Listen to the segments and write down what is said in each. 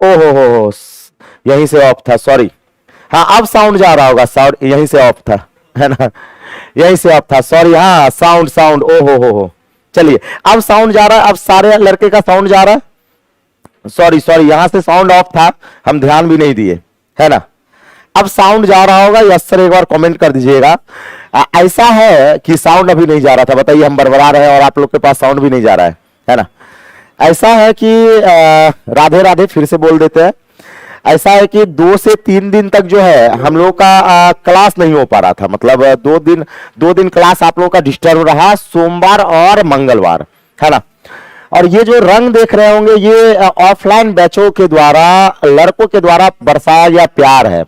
ओ हो, यहीं से ऑफ था, सॉरी। हाँ अब साउंड जा रहा होगा, साउंड यहीं से ऑफ था, है ना, यहीं से ऑफ था, सॉरी। हाँ साउंड साउंड, ओ हो, चलिए अब साउंड जा रहा है, अब सारे लड़के का साउंड जा रहा है। सॉरी सॉरी, यहां से साउंड ऑफ था, हम ध्यान भी नहीं दिए, है ना। अब साउंड जा रहा होगा, यस सर एक बार कमेंट कर दीजिएगा। ऐसा है कि साउंड अभी नहीं जा रहा था, बताइए, हम बरबरा रहे हैं और आप लोग के पास साउंड भी नहीं जा रहा है ना। ऐसा है कि राधे राधे फिर से बोल देते हैं। ऐसा है कि 2 से 3 दिन तक जो है हम लोग का क्लास नहीं हो पा रहा था, मतलब 2 दिन क्लास आप लोग का डिस्टर्ब रहा, सोमवार और मंगलवार, है ना। और ये जो रंग देख रहे होंगे ये ऑफलाइन बैचों के द्वारा, लड़कों के द्वारा बरसाया गया प्यार है।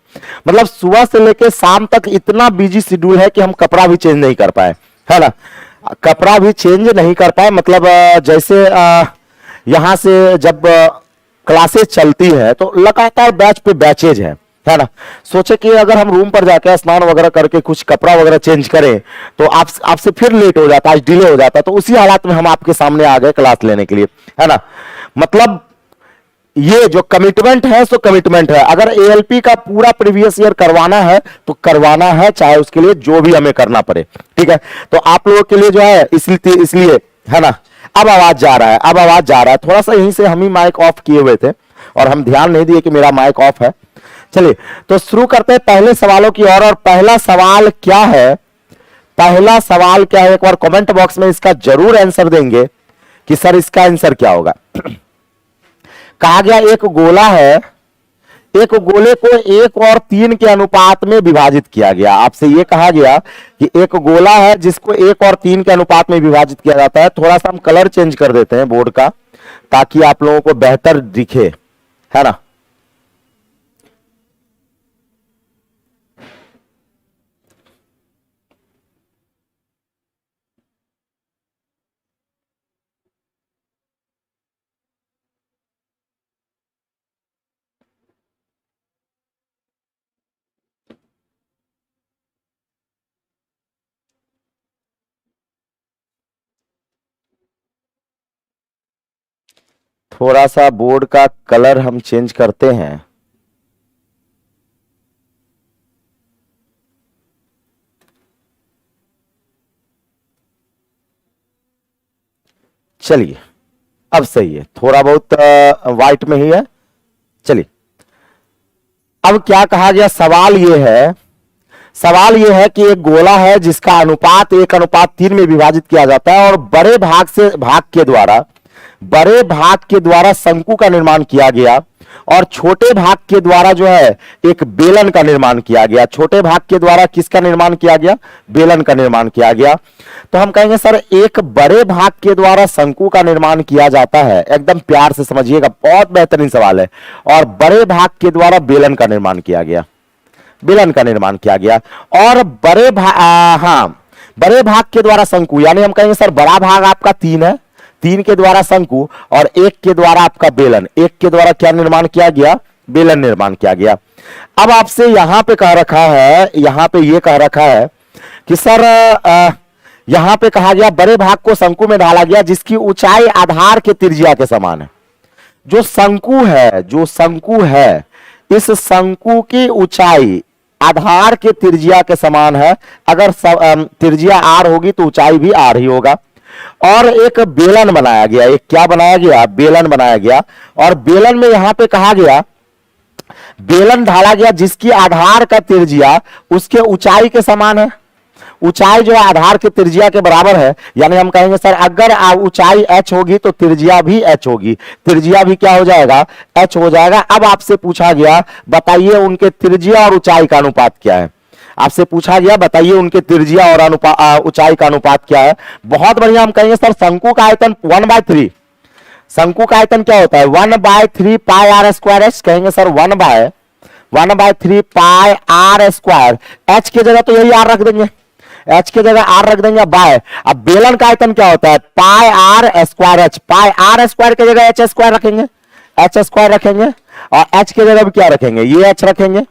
मतलब सुबह से लेकर शाम तक इतना बिजी शेड्यूल है कि हम कपड़ा भी चेंज नहीं कर पाए, है ना। कपड़ा भी चेंज नहीं कर पाए, मतलब जैसे यहां से जब क्लासेस चलती है तो लगातार बैच पे बैचेज है ना। सोचे कि अगर हम रूम पर जाकर स्नान वगैरह करके कुछ कपड़ा वगैरह चेंज करें तो आपसे फिर लेट हो जाता, आज डिले हो जाता, तो उसी हालात में हम आपके सामने आ गए क्लास लेने के लिए, है ना। मतलब ये जो कमिटमेंट है सो कमिटमेंट है। अगर एएलपी का पूरा प्रीवियस ईयर करवाना है तो करवाना है, चाहे उसके लिए जो भी हमें करना पड़े, ठीक है। तो आप लोगों के लिए जो है इसलिए, है ना। अब आवाज जा रहा है, अब आवाज जा रहा है, थोड़ा सा यहीं से हम ही माइक ऑफ किए हुए थे और हम ध्यान नहीं दिए कि मेरा माइक ऑफ है। चलिए तो शुरू करते हैं पहले सवालों की और पहला सवाल क्या है, पहला सवाल क्या है, एक बार कमेंट बॉक्स में इसका जरूर आंसर देंगे कि सर इसका आंसर क्या होगा। कहा गया एक गोला है, एक गोले को 1 और 3 के अनुपात में विभाजित किया गया। आपसे यह कहा गया कि एक गोला है जिसको 1 और 3 के अनुपात में विभाजित किया जाता है। थोड़ा सा हम कलर चेंज कर देते हैं बोर्ड का ताकि आप लोगों को बेहतर दिखे, है ना। थोड़ा सा बोर्ड का कलर हम चेंज करते हैं। चलिए अब सही है, थोड़ा बहुत व्हाइट में ही है। चलिए अब क्या कहा गया, सवाल यह है, सवाल यह है कि एक गोला है जिसका अनुपात 1:3 में विभाजित किया जाता है और बड़े भाग के द्वारा शंकु का निर्माण किया गया और छोटे भाग के द्वारा जो है एक बेलन का निर्माण किया गया। छोटे भाग के द्वारा किसका निर्माण किया गया, बेलन का निर्माण किया गया। तो हम कहेंगे सर एक बड़े भाग के द्वारा शंकु का निर्माण किया जाता है, एकदम प्यार से समझिएगा, बहुत बेहतरीन सवाल है। और बड़े भाग के द्वारा बेलन का निर्माण किया गया, बेलन का निर्माण किया गया। और बड़े भाग के द्वारा शंकु, यानी हम कहेंगे सर बड़ा भाग आपका 3 है, 3 के द्वारा शंकु और 1 के द्वारा आपका बेलन, 1 के द्वारा क्या निर्माण किया गया, बेलन निर्माण किया गया। अब आपसे यहां पे कह रखा है, यहां पे ये कह रखा है कि सर यहां पे कहा गया बड़े भाग को शंकु में ढाला गया जिसकी ऊंचाई आधार के त्रिज्या के समान है। जो शंकु है इस शंकु की ऊंचाई आधार के त्रिज्या के समान है। अगर त्रिज्या आर होगी तो ऊंचाई भी आर ही होगा। और एक बेलन बनाया गया, एक क्या बनाया गया, बेलन बनाया गया। और बेलन में यहां पे कहा गया बेलन ढाला गया जिसकी आधार का त्रिज्या उसके ऊंचाई के समान है। ऊंचाई जो है आधार के त्रिज्या के बराबर है, यानी हम कहेंगे सर अगर ऊंचाई h होगी तो त्रिज्या भी h होगी, त्रिज्या भी क्या हो जाएगा, h हो जाएगा। अब आपसे पूछा गया बताइए उनके त्रिज्या और ऊंचाई का अनुपात क्या है। आपसे पूछा गया बताइए उनके त्रिज्या और ऊंचाई का अनुपात क्या है। बहुत बढ़िया, हम कहेंगे सर शंकु का आयतन 1/3, शंकु का आयतन क्या होता है 1/3 पाई आर स्क्वायर एच। कहेंगे sir 1/3 pi r square, h की जगह तो यही आर रख देंगे, एच की जगह आर रख देंगे बाय। अब बेलन का आयतन क्या होता है pi r square h, pi r square की जगह एच स्क्वायर रखेंगे, एच स्क्वायर रखेंगे और एच की जगह भी क्या रखेंगे, ये एच रखेंगे,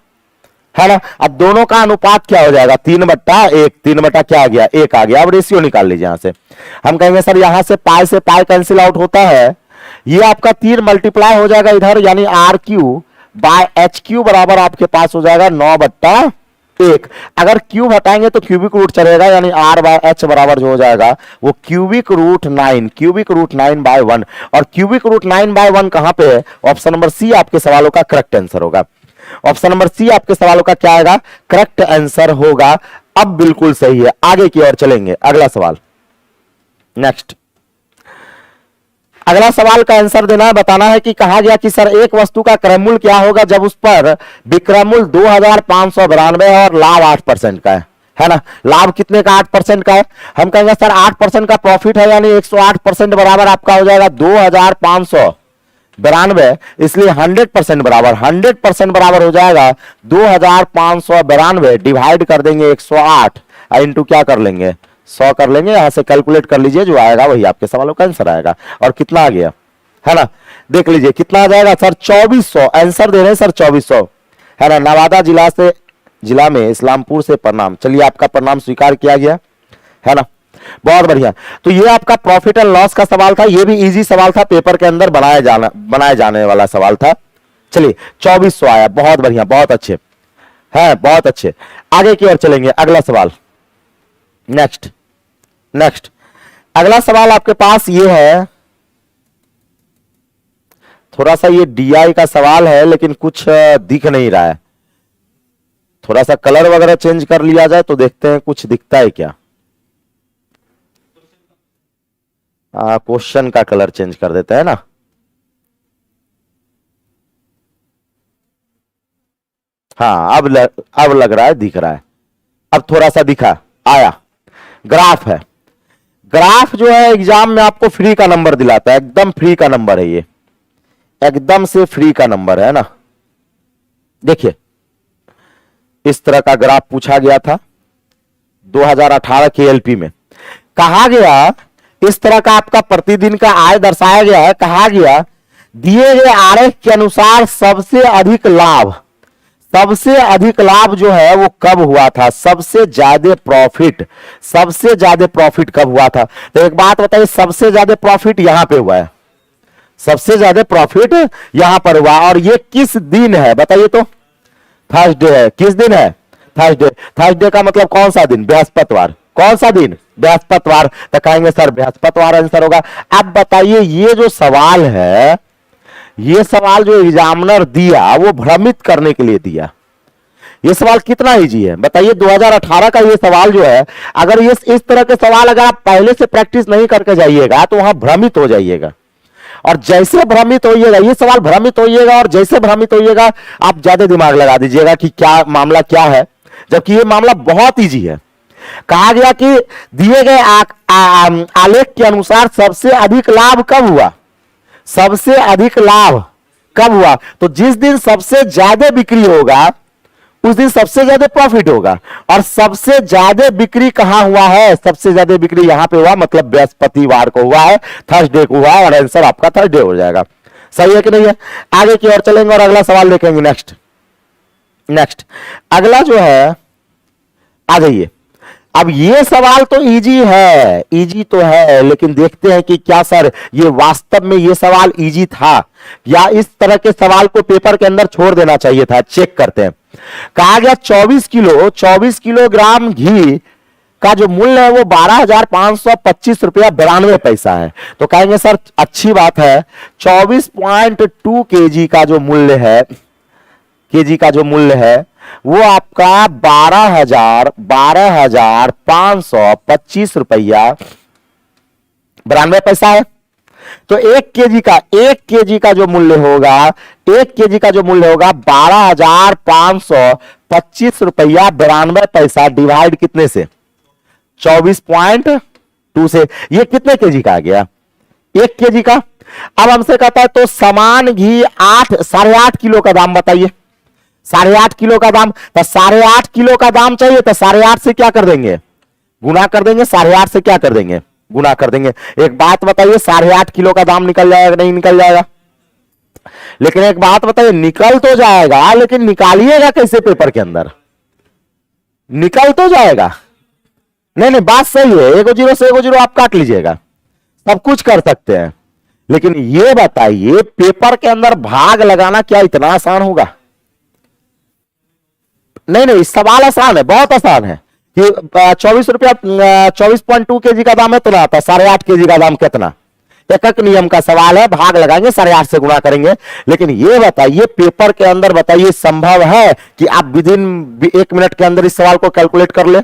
है ना। अब दोनों का अनुपात क्या हो जाएगा 3/1, 3 क्या आ गया 1 आ गया। अब रेशियो निकाल लीजिए यहां से। हम कहेंगे सर यहां से पाई कैंसिल आउट होता है, ये आपका 3 मल्टीप्लाई हो जाएगा इधर, यानी r q by h q बराबर आपके पास हो जाएगा 9/1। अगर क्यूब हटाएंगे तो क्यूबिक रूट चलेगा, यानी आर बाय एच बराबर जो हो जाएगा वो क्यूबिक रूट 9/1। और क्यूबिक रूट 9/1 कहां पे है? ऑप्शन नंबर सी आपके सवालों का करेक्ट आंसर होगा। ऑप्शन नंबर सी आपके सवालों का क्या आएगा? करेक्ट आंसर होगा। अब बिल्कुल सही है, आगे की ओर चलेंगे। अगला सवाल, नेक्स्ट। अगला सवाल का आंसर देना है, बताना है कि कहा गया कि सर एक वस्तु का क्रय मूल्य क्या होगा जब उस पर विक्रय मूल्य 2592 और लाभ 8% का है ना। लाभ कितने का? 8% का है। हम कहेंगे सर 8% का प्रॉफिट है, यानी 108% बराबर आपका हो जाएगा 2592, इसलिए 100% बराबर 100% बराबर हो जाएगा 2592 डिवाइड कर देंगे 108 इंटू क्या कर लेंगे 100 कर लेंगे। यहां से कैलकुलेट कर लीजिए, जो आएगा वही आपके सवालों का आंसर आएगा। और कितना आ गया है ना, देख लीजिए कितना आ जाएगा सर 2400। आंसर दे रहे हैं सर 2400 है ना। नवादा जिला में इस्लामपुर से प्रणाम। चलिए आपका प्रणाम स्वीकार किया गया है ना, बहुत बढ़िया। तो ये आपका प्रॉफिट एंड लॉस का सवाल था, ये भी इजी सवाल था, पेपर के अंदर बनाए जाने वाला सवाल था। चलिए 2400 आया, बहुत बढ़िया, बहुत अच्छे है, बहुत अच्छे। आगे की ओर चलेंगे, अगला सवाल, नेक्स्ट। अगला सवाल आपके पास ये है, थोड़ा सा ये डीआई का सवाल है लेकिन कुछ दिख नहीं रहा है। थोड़ा सा कलर वगैरह चेंज कर लिया जाए तो देखते हैं कुछ दिखता है क्या। क्वेश्चन का कलर चेंज कर देते हैं ना। हाँ अब लग रहा है, दिख रहा है, अब थोड़ा सा दिखा आया। ग्राफ है, ग्राफ जो है एग्जाम में आपको फ्री का नंबर दिलाता है, एकदम फ्री का नंबर है ये, एकदम से फ्री का नंबर है ना। देखिए इस तरह का ग्राफ पूछा गया था 2018 के एलपी में। कहा गया इस तरह का आपका प्रतिदिन का आय दर्शाया गया है। कहा गया दिए गए आरेख के अनुसार सबसे अधिक लाभ जो है वो कब हुआ था, सबसे ज्यादा प्रॉफिट कब हुआ था। तो एक बात बताइए, सबसे ज्यादा प्रॉफिट यहां पे हुआ है, सबसे ज्यादा प्रॉफिट यहां पर हुआ, और ये किस दिन है बताइए तो? थर्सडे है। किस दिन है? थर्सडे। थर्सडे का मतलब कौन सा दिन? बृहस्पतिवार। कौन सा दिन? बृहस्पतिवार। तो कहेंगे सर बृहस्पतिवार आंसर होगा। अब बताइए ये जो सवाल है, ये सवाल जो एग्जामिनर दिया वो भ्रमित करने के लिए दिया। ये सवाल कितना इजी है बताइए। 2018 का ये सवाल जो है, अगर ये इस तरह के सवाल अगर आप पहले से प्रैक्टिस नहीं करके जाइएगा तो वहां भ्रमित हो जाइएगा, और जैसे भ्रमित होइएगा, ये सवाल भ्रमित होइएगा, और जैसे भ्रमित होइएगा आप ज्यादा दिमाग लगा दीजिएगा कि क्या मामला क्या है, जबकि ये मामला बहुत इजी है। कहा गया कि दिए गए आलेख के अनुसार सबसे अधिक लाभ कब हुआ, सबसे अधिक लाभ कब हुआ। तो जिस दिन सबसे ज्यादा बिक्री होगा उस दिन सबसे ज्यादा प्रॉफिट होगा। और सबसे ज्यादा बिक्री कहां हुआ है? सबसे ज्यादा बिक्री यहां पे हुआ, मतलब बृहस्पतिवार को हुआ है, थर्सडे को हुआ है, और आंसर आपका थर्सडे हो जाएगा। सही है कि नहीं है? आगे की ओर चलेंगे और अगला सवाल देखेंगे। नेक्स्ट अगला जो है, आ जाइए। अब ये सवाल तो इजी है, इजी तो है, लेकिन देखते हैं कि क्या सर ये वास्तव में ये सवाल इजी था, या इस तरह के सवाल को पेपर के अंदर छोड़ देना चाहिए था। चेक करते हैं। कहा गया 24 किलोग्राम घी का जो मूल्य है वो 12,525 रुपया 92 पैसा है। तो कहेंगे सर अच्छी बात है, 24.2 केजी का जो मूल्य है वो आपका 12,525 रुपया 92 पैसा है। तो 1 केजी का जो मूल्य होगा, 1 केजी का जो मूल्य होगा 12,525 रुपया 92 पैसा डिवाइड कितने से? 24.2 से। ये कितने केजी का आ गया? 1 केजी का। अब हमसे कहता है तो समान घी 8.5 किलो का दाम बताइए। 8.5 किलो का दाम, तो 8.5 किलो का दाम चाहिए तो 8.5 से क्या कर देंगे? गुना कर देंगे। 8.5 से क्या कर देंगे? गुना कर देंगे। एक बात बताइए, 8.5 किलो का दाम निकल जाएगा नहीं निकल जाएगा? लेकिन एक बात बताइए, निकल तो जाएगा, लेकिन निकालिएगा कैसे पेपर के अंदर? निकल तो जाएगा। नहीं बात सही है, 1 0 से 1 0 आप काट लीजिएगा, सब कुछ कर सकते हैं, लेकिन ये बताइए पेपर के अंदर भाग लगाना क्या इतना आसान होगा? नहीं नहीं, सवाल आसान है, बहुत आसान है कि 24 रुपया 24.2 kg का दाम है तो ना आता 8.5 kg का दाम कितना? एक नियम का सवाल है, भाग लगाएंगे 8.5 से गुणा करेंगे। लेकिन ये बताइए पेपर के अंदर बताइए संभव है कि आप विद इन 1 मिनट के अंदर इस सवाल को कैलकुलेट कर ले?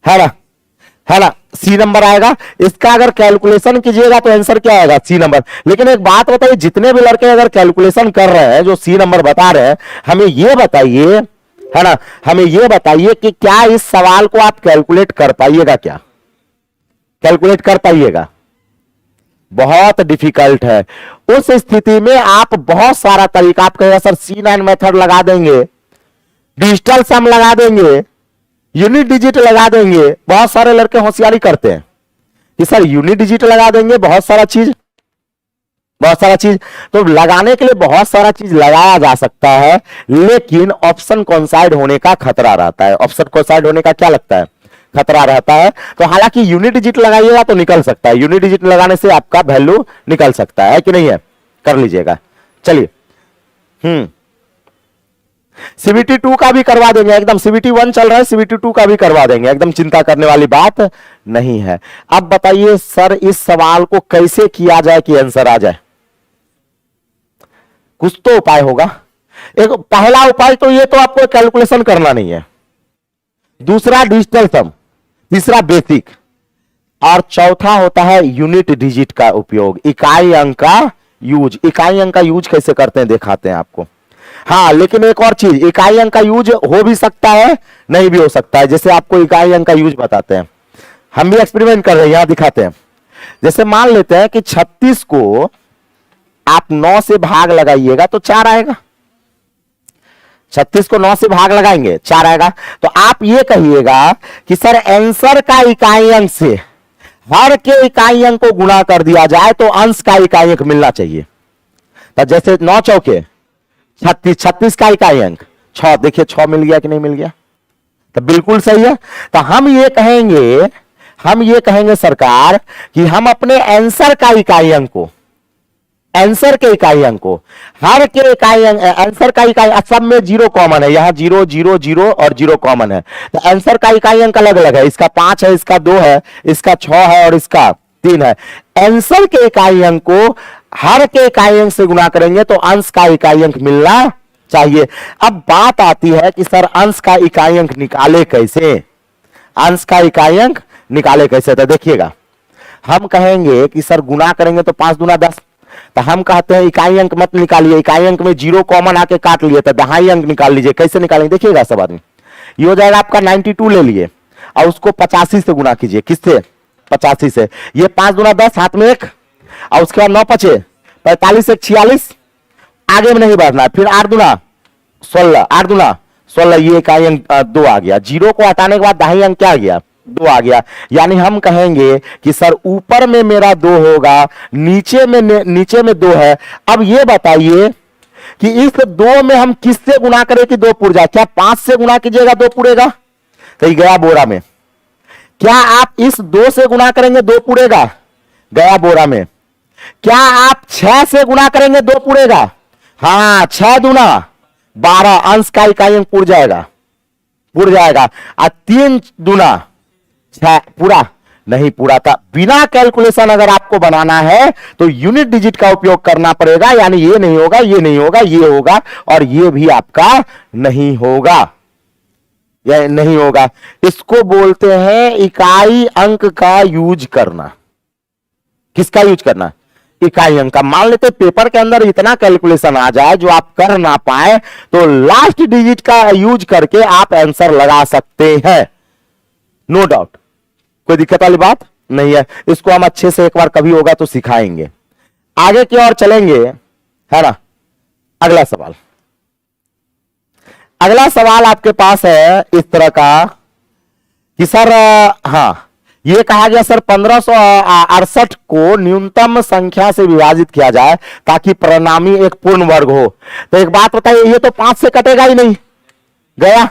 है ना, है ना? सी नंबर आएगा। इसका अगर कैलकुलेशन कीजिएगा तो आंसर क्या आएगा? C number. लेकिन एक बात बताइए, जितने भी लड़के अगर कैलकुलेशन कर रहे हैं जो सी नंबर बता रहे हैं, हमें यह बताइए, है ना, हमें यह बताइए कि क्या इस सवाल को आप कैलकुलेट कर पाइएगा? क्या कैलकुलेट कर पाइएगा? बहुत डिफिकल्ट है। उस स्थिति में आप बहुत सारा तरीका, आप कहेगा सर C9 मेथड लगा देंगे, डिजिटल सम लगा देंगे, यूनिट डिजिट लगा देंगे। बहुत सारे लड़के होशियारी करते हैं कि सर यूनिट डिजिट लगा देंगे, बहुत सारा चीज तो लगाने के लिए बहुत सारा चीज लगाया जा सकता है, लेकिन ऑप्शन कॉन्साइड होने का खतरा रहता है। ऑप्शन कॉन्साइड होने का क्या लगता है? खतरा रहता है। तो हालांकि यूनिट डिजिट लगाइएगा तो निकल सकता है, यूनिट डिजिट लगाने से आपका वैल्यू निकल सकता है कि नहीं है? कर लीजिएगा। चलिए, CBT 2 का भी करवा देंगे, एकदम CBT 1 चल रहा है, CBT 2 का भी करवा देंगे, एकदम चिंता करने वाली बात नहीं है। अब बताइए सर इस सवाल को कैसे किया जाए कि आंसर आ जाए? कुछ तो उपाय होगा। एक पहला उपाय तो ये तो आपको कैलकुलेशन करना नहीं है, दूसरा डिजिटल सम, तीसरा बेसिक, और चौथा होता है यूनिट डिजिट का उपयोग, इकाई अंक का यूज। इकाई अंक का यूज कैसे करते हैं दिखाते हैं आपको। हाँ, लेकिन एक और चीज, इकाई अंक का यूज हो भी सकता है, नहीं भी हो सकता है। जैसे आपको इकाई अंक का यूज बताते हैं, हम भी एक्सपेरिमेंट कर रहे हैं, यहां दिखाते हैं। जैसे मान लेते हैं कि 36 को आप 9 से भाग लगाइएगा तो 4 आएगा। 36 को 9 से भाग लगाएंगे 4 आएगा। तो आप ये कहिएगा कि सर आंसर का इकाई अंक से हर के इकाई अंक को गुणा कर दिया जाए तो अंश का इकाई अंक मिलना चाहिए। तो जैसे 9 चौके 36, 36 का इकाई अंक 6, देखिए 6 मिल गया कि नहीं मिल गया? तो बिल्कुल सही है। तो हम ये कहेंगे सरकार कि हम अपने आंसर का इकाई अंक को, आंसर के इकाई अंक को, हर के इकाई अंक, आंसर का इकाई, सब में 0 कॉमन है, यहां 0 0 0 और 0 कॉमन है। तो आंसर का इकाई अंक अलग अलग है, इसका 5 है, इसका 2 है, इसका 6 है और इसका 3 है। आंसर के इकाई अंक को हर के इकाई अंक से गुणा करेंगे तो अंश का इकाई अंक मिलना चाहिए। अब बात आती है कि सर अंश का इकाई अंक निकाले कैसे? अंश का इकाई अंक निकाले कैसे? तो देखिएगा, हम कहेंगे कि सर गुणा करेंगे तो 5 दूना 10, तो हम कहते हैं इकाई अंक मत निकालिए, इकाई अंक में 0 कॉमन आके काट लिए, तो दहाई अंक निकाल लीजिए। कैसे निकालेंगे देखिएगा सब आदमी। ये हो जाएगा आपका 92 ले लिए और उसको 85 से गुणा कीजिए। किससे? 85 से। ये 5 दूना 10, हाथ में 1 और उसके बाद 9 पचे 45, 1 46, आगे में नहीं बढ़ना। फिर 8 दूना 16, 8 दूना 16, ये इकाई अंक 2 आ गया। 0 को हटाने के बाद दहाई अंक क्या आ गया? 2 आ गया। यानी हम कहेंगे कि सर ऊपर में मेरा 2 होगा, नीचे में 2 है। अब ये बताइए कि इस 2 में हम किससे गुणा करें कि 2 पुर जाए? क्या 5 से गुणा कीजिएगा 2 पुरेगा? तो ये गया बोरा में। क्या आप इस 2 से गुणा करेंगे 2 पुरेगा? गया बोरा में। क्या आप 6 से गुणा करेंगे 2 पुरेगा? हाँ, 6 दूना 12, अंश का इकाई अंक पुर जाएगा। और 3 दूना 6, पूरा नहीं पूरा था। बिना कैलकुलेशन अगर आपको बनाना है तो यूनिट डिजिट का उपयोग करना पड़ेगा। यानी ये नहीं होगा, ये नहीं होगा, ये होगा और ये भी आपका नहीं होगा, यह नहीं होगा। इसको बोलते हैं इकाई अंक का यूज करना। किसका यूज करना? इकाई अंक का। मान लेते पेपर के अंदर इतना कैलकुलेशन आ जाए जो आप कर ना पाए तो लास्ट डिजिट का यूज करके आप आंसर लगा सकते हैं, नो डाउट, कोई दिक्कत वाली बात नहीं है। इसको हम अच्छे से एक बार कभी होगा तो सिखाएंगे। आगे की ओर चलेंगे, है ना। अगला सवाल आपके पास है इस तरह का कि सर, हाँ, ये कहा गया सर 1568 को न्यूनतम संख्या से विभाजित किया जाए ताकि परिणामी एक पूर्ण वर्ग हो। तो एक बात बताइए, ये तो 5 से कटेगा ही नहीं, गया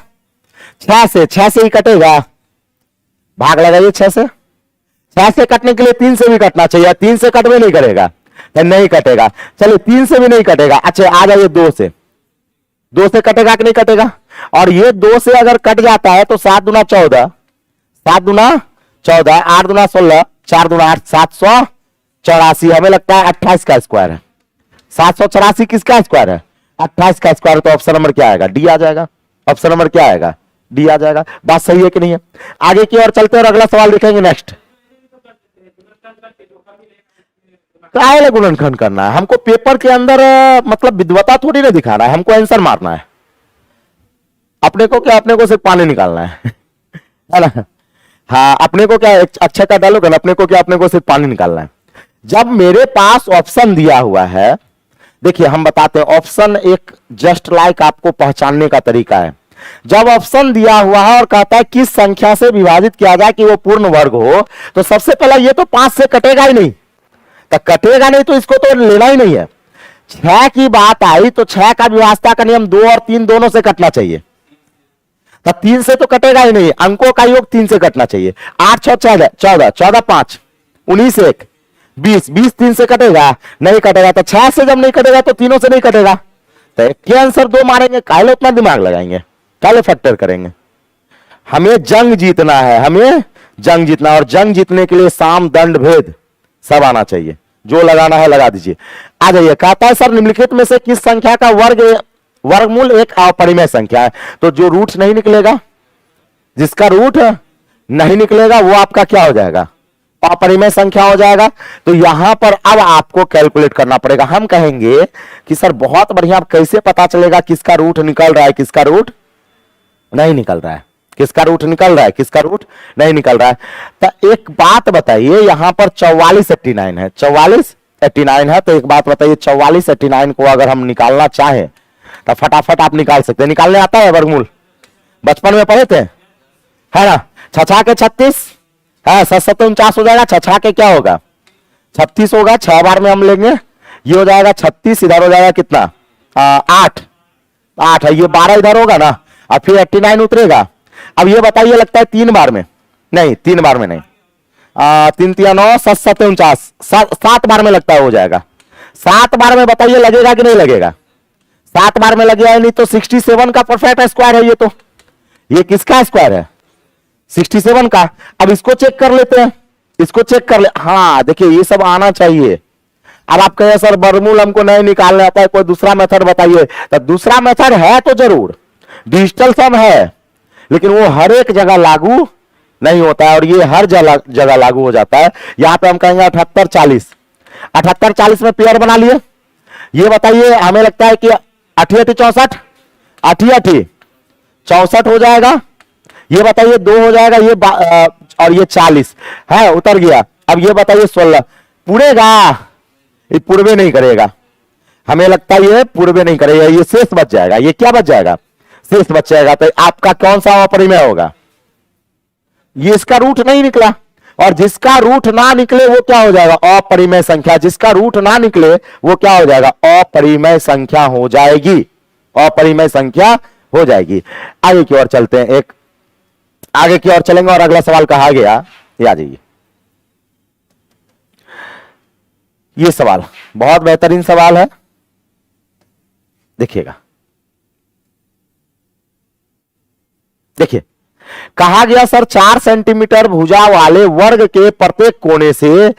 6 से ही कटेगा। भाग लगाइए 6 से, 6 से कटने के लिए 3 से भी कटना चाहिए, 3 से कट भी नहीं करेगा, नहीं कटेगा। चलिए 3 से भी नहीं कटेगा। अच्छा आ जाइए 2 से, 2 से कटेगा कि नहीं कटेगा? और ये 2 से अगर कट जाता है तो 7 दूना 14, 7 दूना 14, 8 दूना 16, 4 दूना 8, 784। हमें लगता है 28 का स्क्वायर है। 784 किसका स्क्वायर है? 28 का स्क्वायर। तो ऑप्शन नंबर क्या आएगा? डी आ जाएगा। ऑप्शन नंबर क्या आएगा? डी आ जाएगा। बात सही है कि नहीं है? आगे की ओर चलते हैं और अगला सवाल देखेंगे। नेक्स्ट, काहे गुणनखंड करना है हमको? पेपर के अंदर मतलब विद्वता थोड़ी ना दिखाना है, हमको आंसर मारना है। अपने को क्या, अपने को सिर्फ पानी निकालना है ना? हाँ, अपने को क्या, अच्छा का डालोगे ना, अपने को क्या, अपने को सिर्फ पानी निकालना है। जब मेरे पास ऑप्शन दिया हुआ है, देखिए हम बताते हैं, ऑप्शन एक जस्ट लाइक आपको पहचानने का तरीका है। जब ऑप्शन दिया हुआ है और कहता है किस संख्या से विभाजित किया जाए कि वो पूर्ण वर्ग हो, तो सबसे पहला ये तो 5 से कटेगा ही नहीं, तो कटेगा नहीं तो इसको तो लेना ही नहीं है। 6 की बात आई तो 6 का विभाजता का नियम 2 और 3 दोनों से कटना चाहिए, तो 3 से तो कटेगा ही नहीं, अंकों का योग 3 से कटना चाहिए। 8 6 14, 14 14 5 19 1 20, 20 3 से कटेगा नहीं कटेगा, तो 6 से जब नहीं कटेगा तो तीनों से नहीं कटेगा, तो क्या आंसर 2 मारेंगे? काहे उतना दिमाग लगाएंगे, काहे फैक्टर करेंगे? हमें जंग जीतना है, हमें जंग जीतना, और जंग जीतने के लिए साम दंड भेद सब आना चाहिए। जो लगाना है लगा दीजिए। आ जाइए, कहता है सर निम्नलिखित में से किस संख्या का वर्गमूल एक अपरिमेय संख्या है? तो जो रूट नहीं निकलेगा, जिसका रूट नहीं निकलेगा वो आपका क्या हो जाएगा? अपरिमेय संख्या हो जाएगा। तो यहां पर अब आपको कैलकुलेट करना पड़ेगा। हम कहेंगे कि सर बहुत बढ़िया, कैसे पता चलेगा किसका रूट निकल रहा है, किसका रूट नहीं निकल रहा है, किसका रूट निकल रहा है, किसका रूट नहीं निकल रहा है? तो एक बात बताइए, यहां पर 44 89 है, 44 89 है, तो एक बात बताइए, 44 89 को अगर हम निकालना चाहें तो फटाफट आप निकाल सकते हैं। निकालने आता है वर्गमूल? बचपन में पढ़े थे, है ना? 6 के 36, हाँ 7 49 हो जाएगा। 6 के क्या होगा? 36 होगा। 6 बार में हम लेंगे, ये हो जाएगा 36, इधर हो जाएगा कितना? 8 8 है, ये 12 इधर होगा ना, और फिर 89 उतरेगा। अब ये बताइए, लगता है 3 बार में नहीं, 3 बार में नहीं, 3 3 9 7 7 49, 7 बार में लगता है हो जाएगा। 7 बार में बताइए लगेगा कि नहीं लगेगा? 7 बार में लगेगा नहीं तो 67 का परफेक्ट स्क्वायर है ये। तो ये किसका स्क्वायर है? 67 का। अब इसको चेक कर लेते हैं, इसको चेक कर ले। हाँ देखिए, ये सब आना चाहिए। अब आप कहे सर वर्गमूल हमको नहीं निकालना आता है, कोई दूसरा मेथड बताइए। तो दूसरा मेथड है तो जरूर, डिजिटल सम है, लेकिन वो हर एक जगह लागू नहीं होता है, और ये हर जगह लागू हो जाता है। यहां पे हम कहेंगे 78 40, 78 40 में पेयर बना लिए। ये बताइए, हमें लगता है कि 88 64, 88 64 हो जाएगा। ये बताइए 2 हो जाएगा, ये और ये 40 है, उतर गया। अब ये बताइए 16 पुड़ेगा? ये पूर्वे नहीं करेगा, हमें लगता है ये पूर्वे नहीं करेगा, ये शेष बच जाएगा। ये क्या बच जाएगा? शेष बच जाएगा। तो आपका कौन सा अपरिमेय होगा? ये इसका रूट नहीं निकला, और जिसका रूट ना निकले वो क्या हो जाएगा? अपरिमेय संख्या। जिसका रूट ना निकले वो क्या हो जाएगा? अपरिमेय संख्या हो जाएगी, अपरिमेय संख्या हो जाएगी। आगे की ओर चलते हैं, एक आगे की ओर चलेंगे और अगला सवाल कहा गया, ये आ जाइए। ये सवाल बहुत बेहतरीन सवाल है, देखिएगा। देखिए, कहा गया सर 4 सेंटीमीटर भुजा वाले वर्ग के प्रत्येक कोने से,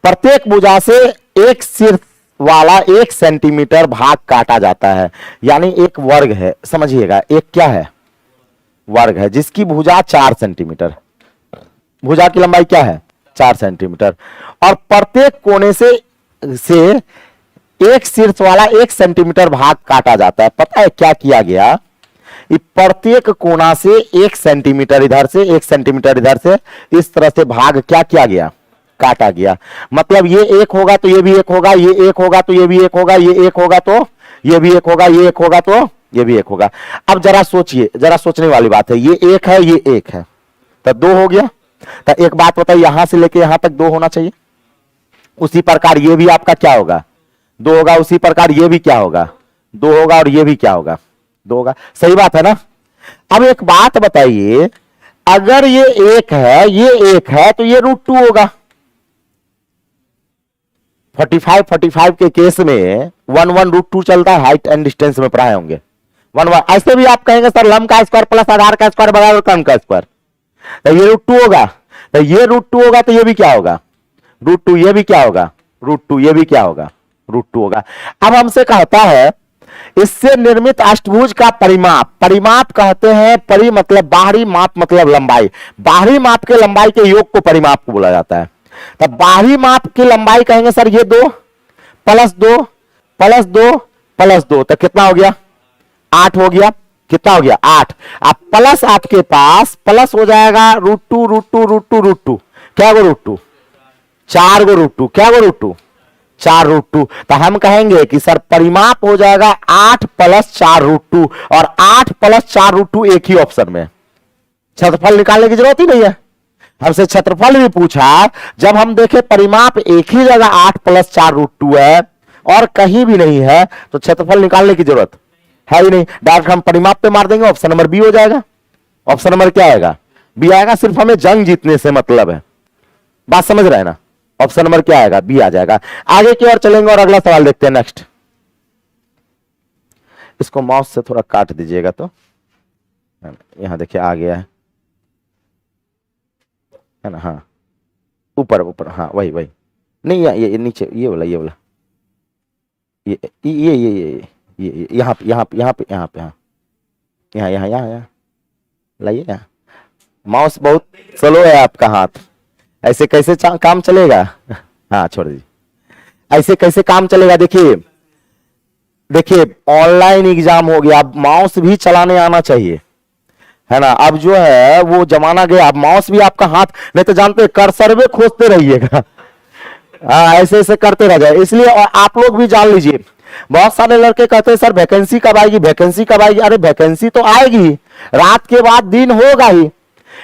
प्रत्येक भुजा से एक शीर्ष वाला 1 सेंटीमीटर भाग काटा जाता है। यानी एक वर्ग है, समझिएगा, एक क्या है? वर्ग है, जिसकी भुजा 4 सेंटीमीटर, भुजा की लंबाई क्या है? 4 सेंटीमीटर, और प्रत्येक कोने से एक शीर्ष वाला 1 सेंटीमीटर भाग काटा जाता है। पता है क्या किया गया? प्रत्येक कोना से 1 सेंटीमीटर इधर से, 1 सेंटीमीटर इधर से, इस तरह से भाग क्या किया गया? काटा गया। मतलब ये 1 होगा तो ये भी 1 होगा, ये 1 होगा तो ये भी 1 होगा, ये 1 होगा तो ये भी 1 होगा, ये 1 होगा तो ये भी 1 होगा। अब जरा सोचिए, जरा सोचने वाली बात है, ये 1 है, ये 1 है, तो 2 हो गया। तो एक बात बताइए, यहां से लेके यहां तक 2 होना चाहिए। उसी प्रकार ये भी आपका क्या होगा? 2 होगा। उसी प्रकार ये भी क्या होगा? 2 होगा, और ये भी क्या होगा? 2 होगा। सही बात है ना? अब एक बात बताइए, अगर ये एक है, ये एक है, तो ये √2 होगा। 45 के केस में 1 √2 चलता है, हाइट एंड डिस्टेंस में पढ़ाए होंगे। 1 ऐसे भी आप कहेंगे सर लंब का स्क्वायर प्लस आधार का स्क्वायर बराबर कर्ण का स्क्वायर, तो ये √2 होगा, तो ये √2 होगा, तो ये भी क्या होगा √2, ये भी क्या होगा √2, ये भी क्या होगा √2 होगा। अब हमसे कहता है इससे निर्मित अष्टभुज का परिमाप, परिमाप कहते हैं, परि मतलब बाहरी, माप मतलब लंबाई, बाहरी माप के लंबाई के योग को परिमाप को बोला जाता है। तब बाहरी माप की लंबाई कहेंगे सर ये 2 + 2 + 2 + 2, तो कितना हो गया 8 हो गया, कितना हो गया 8। अब प्लस आपके पास प्लस हो जाएगा √2 √2 √2 √2, क्या गो √2 4 गो √2, क्या गो √2 4 √2, तो हम कहेंगे कि सर परिमाप हो जाएगा 8 + 4 √2, और 8 + 4 √2 एक ही ऑप्शन में। क्षेत्रफल निकालने की जरूरत ही नहीं है, हमसे क्षेत्रफल भी पूछा, जब हम देखे परिमाप एक ही जगह 8 + 4 √2 है और कहीं भी नहीं है, तो क्षेत्रफल निकालने की जरूरत है ही नहीं, डायरेक्ट हम परिमाप पे मार देंगे, ऑप्शन नंबर बी हो जाएगा। ऑप्शन नंबर क्या आएगा, बी आएगा। सिर्फ हमें जंग जीतने से मतलब है, बात समझ रहे हैं ना। ऑप्शन नंबर क्या आएगा, बी आ जाएगा। आगे की ओर चलेंगे और अगला सवाल देखते हैं। नेक्स्ट, इसको माउस से थोड़ा काट दीजिएगा, तो यहां देखिए आ गया है ना, हाँ ऊपर ऊपर, हाँ वही वही, नहीं ये नीचे, ये वाला ये वाला, ये यहाँ पे यहाँ पे यहाँ पे यहाँ पे, हाँ यहाँ यहाँ यहाँ यहाँ लाइए यहाँ। माउस बहुत स्लो है आपका हाथ, ऐसे कैसे काम चलेगा। हाँ छोड़ दीजिए, ऐसे कैसे काम चलेगा। देखिए देखिए ऑनलाइन एग्जाम हो गया, अब माउस भी चलाने आना चाहिए, है ना। अब जो है वो जमाना गया, अब माउस भी आपका हाथ, नहीं तो जानते कर्सर में खोजते रहिएगा, हाँ ऐसे ऐसे करते रह जाए। इसलिए आप लोग भी जान लीजिए, बहुत सारे लड़के कहते हैं सर वैकेंसी कब आएगी, वैकेंसी कब आएगी। अरे वैकेंसी तो आएगी, रात के बाद दिन होगा ही,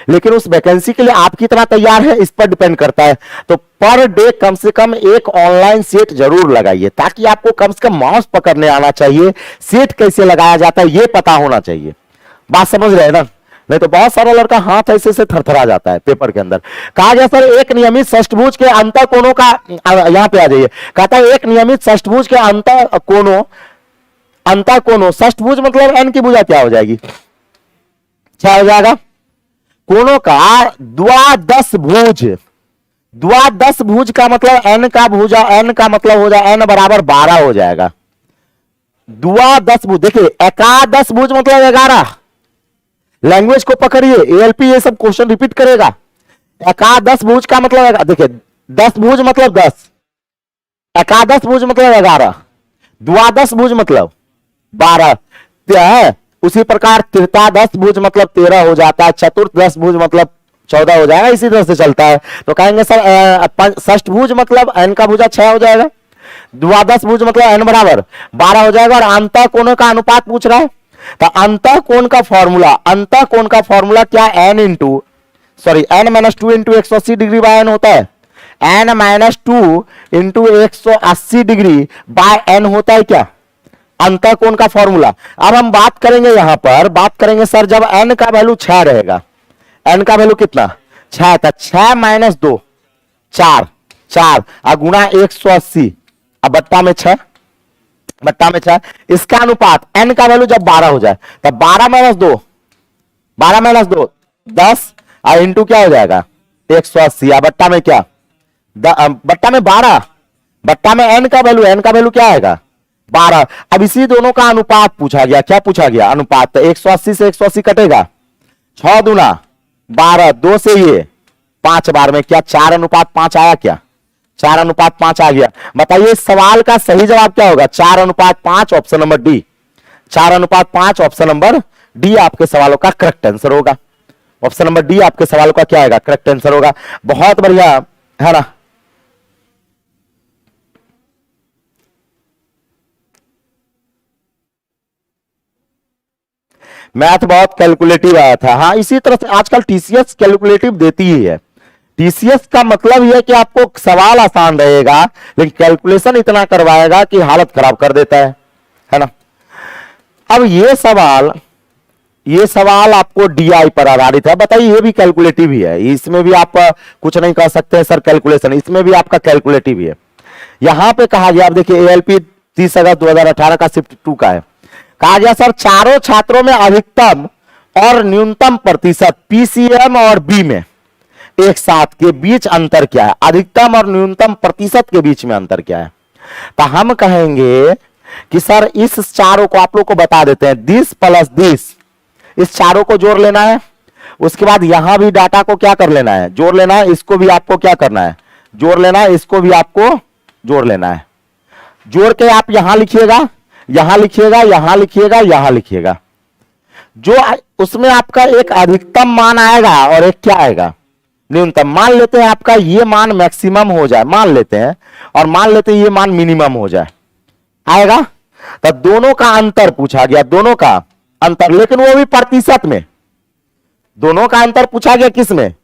लेकिन उस वैकेंसी के लिए आप कितना तैयार है इस पर डिपेंड करता है। तो पर डे कम से कम एक ऑनलाइन सेट जरूर लगाइए, ताकि आपको कम से कम माउस पकड़ने आना चाहिए, सेट कैसे लगाया जाता है ये पता होना चाहिए। बात समझ रहे हैं ना, नहीं तो बहुत सारा लड़का हाथ ऐसे से थरथरा जाता है पेपर के अंदर। कहा गया सर एक नियमित षष्ठभुज के अंतर कोणों का, यहां पे आ जाइए, कहता है एक नियमित षष्ठभुज के अंतर कोणों, षष्ठभुज मतलब n की भुजा क्या हो जाएगी, 6 हो जाएगा। कोणों का द्वादश भुज, द्वादश भुज का मतलब n का भुजा, n का मतलब हो जाए n बराबर 12 हो जाएगा। द्वादश भुज, देखिए एकादश भुज मतलब 11, लैंग्वेज को पकड़िए, एएलपी ये सब क्वेश्चन रिपीट करेगा। एकादश भुज का मतलब, देखिए 10 भुज मतलब 10, एकादश भुज मतलब 11, द्वादश भुज मतलब 12 है। उसी प्रकार तृतीयादश भुज मतलब 13 हो जाता है, चतुर्दश भुज मतलब 14 हो जाएगा, इसी तरह से चलता है। तो कहेंगे सर षष्ठभुज मतलब n का भुजा 6 हो जाएगा, द्वादश भुज मतलब n बराबर 12 हो जाएगा, और अंतः कोणों का अनुपात पूछ रहा है। तो अंतः कोण का फॉर्मूला, अंतः कोण का फॉर्मूला क्या, n - 2 into 180 degree by n होता है, n - 2 into 180 degree by n होता है क्या, अंतः कोण का फॉर्मूला। अब हम बात करेंगे, यहां पर बात करेंगे सर जब n का वैल्यू 6 रहेगा, n का वैल्यू कितना 6 था, 6 - 2 4, 4 गुणा 180, अब बट्टा में 6, बट्टा में 6, इसका अनुपात n का वैल्यू जब 12 हो जाए, तब 12 - 2, 12 - 2 10, और इंटू क्या हो जाएगा 180, बट्टा में क्या, बट्टा में 12, बट्टा में n का वैल्यू क्या आएगा 12। अब इसी दोनों का अनुपात पूछा गया, क्या पूछा गया अनुपात, तो 180 से 180 कटेगा, 6 दूना 12, 2 से ये 5 बार में क्या 4:5 आया, क्या 4:5 आ गया। बताइए इस सवाल का सही जवाब क्या होगा, 4:5, option number D, 4:5 option number D आपके सवालों का करेक्ट आंसर होगा। ऑप्शन नंबर डी आपके सवालों का क्या आएगा, करेक्ट आंसर होगा। बहुत बढ़िया है ना। मैथ बहुत कैलकुलेटिव आया था, हाँ इसी तरह से आजकल टीसीएस कैलकुलेटिव देती ही है। टीसीएस का मतलब यह है कि आपको सवाल आसान रहेगा, लेकिन कैलकुलेशन इतना करवाएगा कि हालत खराब कर देता है ना। अब ये सवाल ये सवाल आपको डीआई पर आधारित है। बताइए, ये भी कैलकुलेटिव ही है, इसमें भी आप कुछ नहीं कह सकते हैं सर कैलकुलेशन, इसमें भी आपका कैलकुलेटिव ही है। यहां पे कहा गया, आप देखिए एएलपी 30 अगस्त 2018 का शिफ्ट 2 का है। कहा गया सर चारों छात्रों में अधिकतम और न्यूनतम प्रतिशत पीसीएम और बी में एक साथ के बीच अंतर क्या है? अधिकतम और न्यूनतम प्रतिशत के बीच में अंतर क्या है? तो हम कहेंगे कि सर इस चारों को आप लोग को बता देते हैं, 10 प्लस 10, इस चारों को जोड़ लेना है। उसके बाद यहां भी डाटा को क्या कर लेना है? जोड़ लेना है। इसको भी आपको क्या करना है? जोड़ लेना है। इसको भी आपको जोड़ लेना है। जोड़ के आप यहां लिखिएगा, यहां लिखिएगा, यहां लिखिएगा, यहां लिखिएगा। जो उसमें आपका एक अधिकतम मान आएगा और एक क्या आएगा? न्यूनतम। मान लेते हैं आपका ये मान मैक्सिमम हो जाए, मान लेते हैं, और मान लेते हैं ये मान मिनिमम हो जाए, आएगा। तो दोनों का अंतर पूछा गया, दोनों का अंतर, लेकिन वो भी प्रतिशत में। दोनों का अंतर पूछा गया किस में?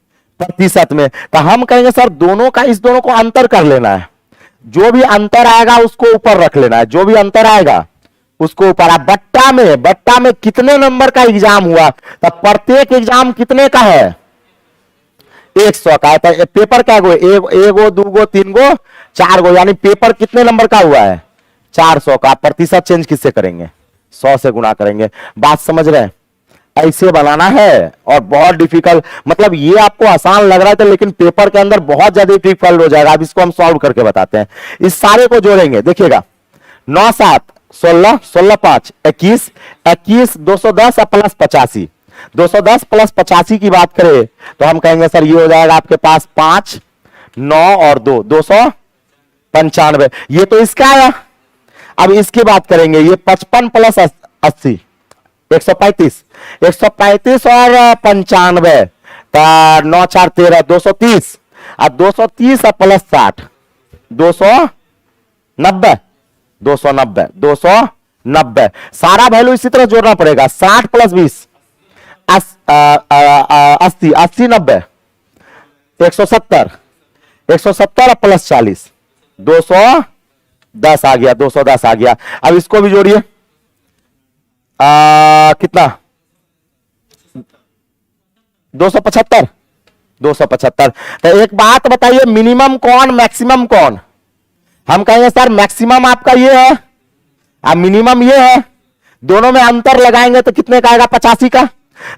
प्रतिशत में। तो हम कहेंगे सर दोनों का, इस दोनों को अंतर कर लेना है। जो भी अंतर आएगा उसको ऊपर रख लेना है, जो भी अंतर आएगा उसको ऊपर। आप बट्टा में कितने नंबर का एग्जाम हुआ? तो प्रत्येक एग्जाम कितने का है? 100 का है। तो पेपर क्या गो? एगो, दूगो, तीन गो, चार गो, यानी पेपर कितने नंबर का हुआ है? 400 का। प्रतिशत चेंज किससे करेंगे? 100 से गुना करेंगे। बात समझ रहे हैं? ऐसे बनाना है, और बहुत डिफिकल्ट, मतलब ये आपको आसान लग रहा है लेकिन पेपर के अंदर बहुत ज्यादा डिफिकल्ट हो जाएगा। अब इसको हम सॉल्व करके बताते हैं। इस सारे को जोड़ेंगे, देखिएगा, 9 7 16, 16 5 21, 21 210 प्लस 85, 210 प्लस 85 की बात करें तो हम कहेंगे सर ये हो जाएगा आपके पास 5 9 और 2 295। ये तो इसका आया। अब इसकी बात करेंगे, ये 55 प्लस 80 135, 135 और 95, 9 4 13 230, और 230 प्लस 60 290, 290 सारा वैल्यू इसी तरह जोड़ना पड़ेगा। 60 प्लस 20 80, 80 90 170, 170 प्लस 40 210 आ गया, 210 आ गया। अब इसको भी जोड़िए, कितना? 275, 275। तो एक बात बताइए, मिनिमम कौन मैक्सिमम कौन? हम कहेंगे सर मैक्सिमम आपका ये है, अब मिनिमम ये है। दोनों में अंतर लगाएंगे तो कितने का आएगा? 85 का।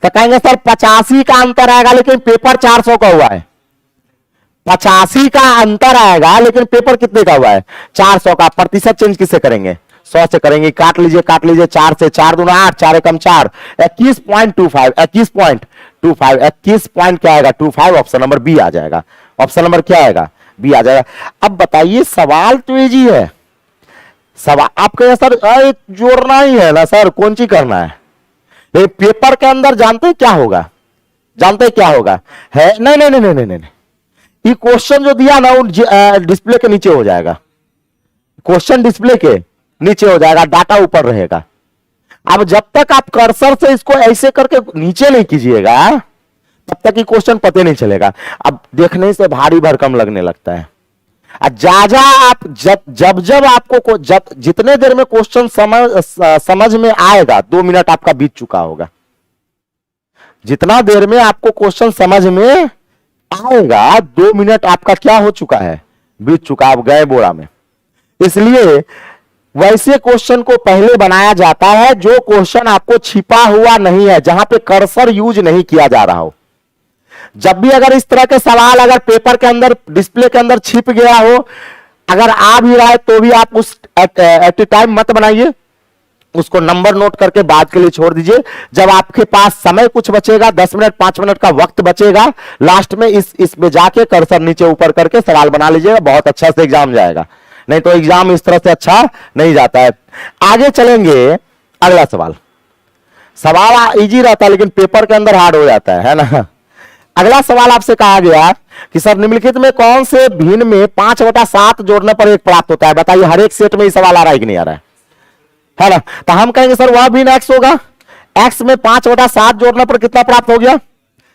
तो कहेंगे सर 85 का अंतर आएगा, लेकिन पेपर 400 का हुआ है। 85 का अंतर आएगा लेकिन पेपर कितने का हुआ है? 400 का। प्रतिशत चेंज किससे करेंगे? 100 से करेंगे। काट लीजिए, 4 से, 4 दूना 8, 4 एकम 4, 21.25, 21.25, 21 पॉइंट क्या आएगा? 25। ऑप्शन नंबर बी आ जाएगा। ऑप्शन नंबर क्या आएगा? बी आ जाएगा। अब बताइए, सवाल तो इजी है। सवाल आपके सर जोड़ना ही है ना सर, कौन सी करना है? पेपर के अंदर जानते हैं क्या होगा? जानते हैं क्या होगा? है नहीं नहीं नहीं नहीं नहीं, ये क्वेश्चन जो दिया ना वो डिस्प्ले के नीचे हो जाएगा। क्वेश्चन डिस्प्ले के नीचे हो जाएगा, डाटा ऊपर रहेगा। अब जब तक आप कर्सर से इसको ऐसे करके नीचे नहीं कीजिएगा तब तक ये क्वेश्चन पता नहीं चलेगा। अब देखने से भारी भरकम लगने लगता है। जा आप जब आपको जितने देर में क्वेश्चन समझ में आएगा, 2 मिनट आपका बीत चुका होगा। जितना देर में आपको क्वेश्चन समझ में आएगा, 2 मिनट आपका क्या हो चुका है? बीत चुका। आप गए बोरा में। इसलिए वैसे क्वेश्चन को पहले बनाया जाता है जो क्वेश्चन आपको छिपा हुआ नहीं है, जहां पे कर्सर यूज नहीं किया जा रहा हो। जब भी अगर इस तरह के सवाल अगर पेपर के अंदर, डिस्प्ले के अंदर छिप गया हो, अगर आ भी रहा है तो भी आप उस एट ए टाइम मत बनाइए, उसको नंबर नोट करके बाद के लिए छोड़ दीजिए। जब आपके पास समय कुछ बचेगा, 10 मिनट 5 मिनट का वक्त बचेगा, लास्ट में इसमें जाके कर्सर नीचे ऊपर करके सवाल बना लीजिएगा, बहुत अच्छा से एग्जाम जाएगा। नहीं तो एग्जाम इस तरह से अच्छा नहीं जाता है। आगे चलेंगे, अगला सवाल। सवाल इजी रहता है लेकिन पेपर के अंदर हार्ड हो जाता है ना। अगला सवाल आपसे कहा गया कि सर निम्नलिखित में कौन से भिन्न में 5/7 जोड़ने पर 1 प्राप्त होता है? बताइए, हर एक सेट में ये सवाल आ रहा है कि नहीं आ रहा है ना? तो हम कहेंगे सर वह भिन्न x होगा। x में 5/7 जोड़ने पर कितना प्राप्त हो गया?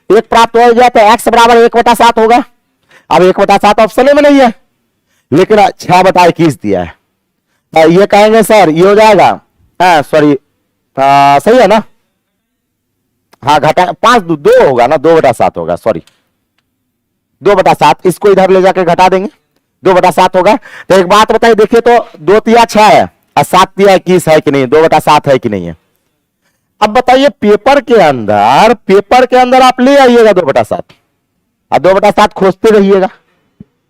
1 प्राप्त हो गया। तो x बराबर 1/7 होगा। अब 1/7 ऑप्शन में नहीं है, लेकिन 6/21 दिया है। ये कहेंगे सर ये हो जाएगा, सॉरी, सही है ना? हाँ घटा 5 2 होगा ना, 2/7 होगा, सॉरी 2/7, इसको इधर ले जाके घटा देंगे, 2/7 होगा। तो एक बात बताइए, देखिए तो 2 तिया 6 है और 7 तिया 21 है कि नहीं, 2/7 है कि नहीं है। अब बताइए पेपर के अंदर आप ले आइएगा 2/7 और 2/7 खोजते रहिएगा,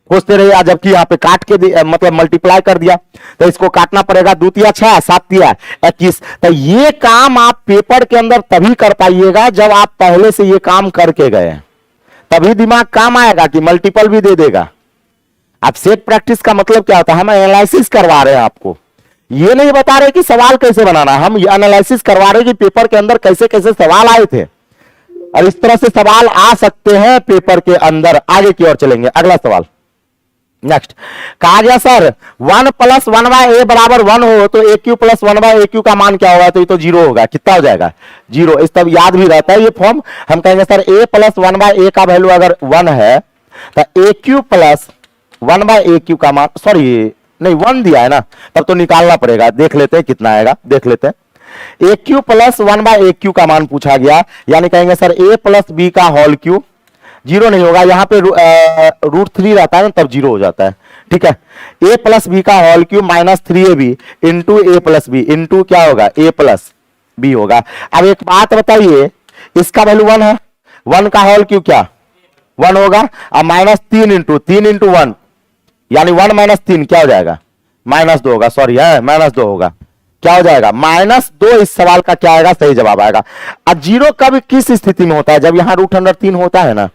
खोजते रहिए, जबकि यहाँ पे काट के मतलब मल्टीप्लाई कर दिया, तो इसको काटना पड़ेगा, 2 तिया 6 7 तिया 21। तो ये काम आप पेपर के अंदर तभी कर पाइएगा जब आप पहले से ये काम करके गए, तभी दिमाग काम आएगा कि मल्टीपल भी दे देगा। अब सेट प्रैक्टिस का मतलब क्या होता है, हम एनालिसिस करवा रहे हैं आपको, ये नहीं बता रहे कि सवाल कैसे बनाना, हम ये एनालिसिस करवा रहे हैं कि पेपर के अंदर कैसे कैसे सवाल आए थे और इस तरह से सवाल आ सकते हैं पेपर के अंदर। आगे की ओर चलेंगे, अगला सवाल नेक्स्ट कहा गया सर 1 + 1/a बराबर 1 हो तो aq + 1/aq का मान क्या होगा, तो ये तो 0 होगा, कितना हो जाएगा 0। इस तब याद भी रहता है ये फॉर्म, हम कहेंगे सर a + 1/a का वैल्यू अगर 1 है तो aq + 1/aq का मान, सॉरी नहीं 1 दिया है ना, तब तो निकालना पड़ेगा, देख लेते हैं कितना आएगा, देख लेते हैं। aq + 1/aq का मान पूछा गया, यानी कहेंगे सर a + b का होल क्यूब, 0 नहीं होगा, यहां पे √3 रहता है ना, तब 0 हो जाता है, ठीक है। a + b का whole cube -3ab into a + b into क्या होगा a + b होगा। अब एक बात बताइए, इसका वैल्यू 1 है, 1 का होल क्यूब क्या 1 होगा, अब -3 इंटू 3 इंटू 1 यानी 1 - 3 क्या हो जाएगा -2 होगा, सॉरी है -2 होगा, क्या हो जाएगा -2। इस सवाल का क्या आएगा, सही जवाब आएगा। अब 0 कब किस स्थिति में होता है, जब यहां √3 होता है ना,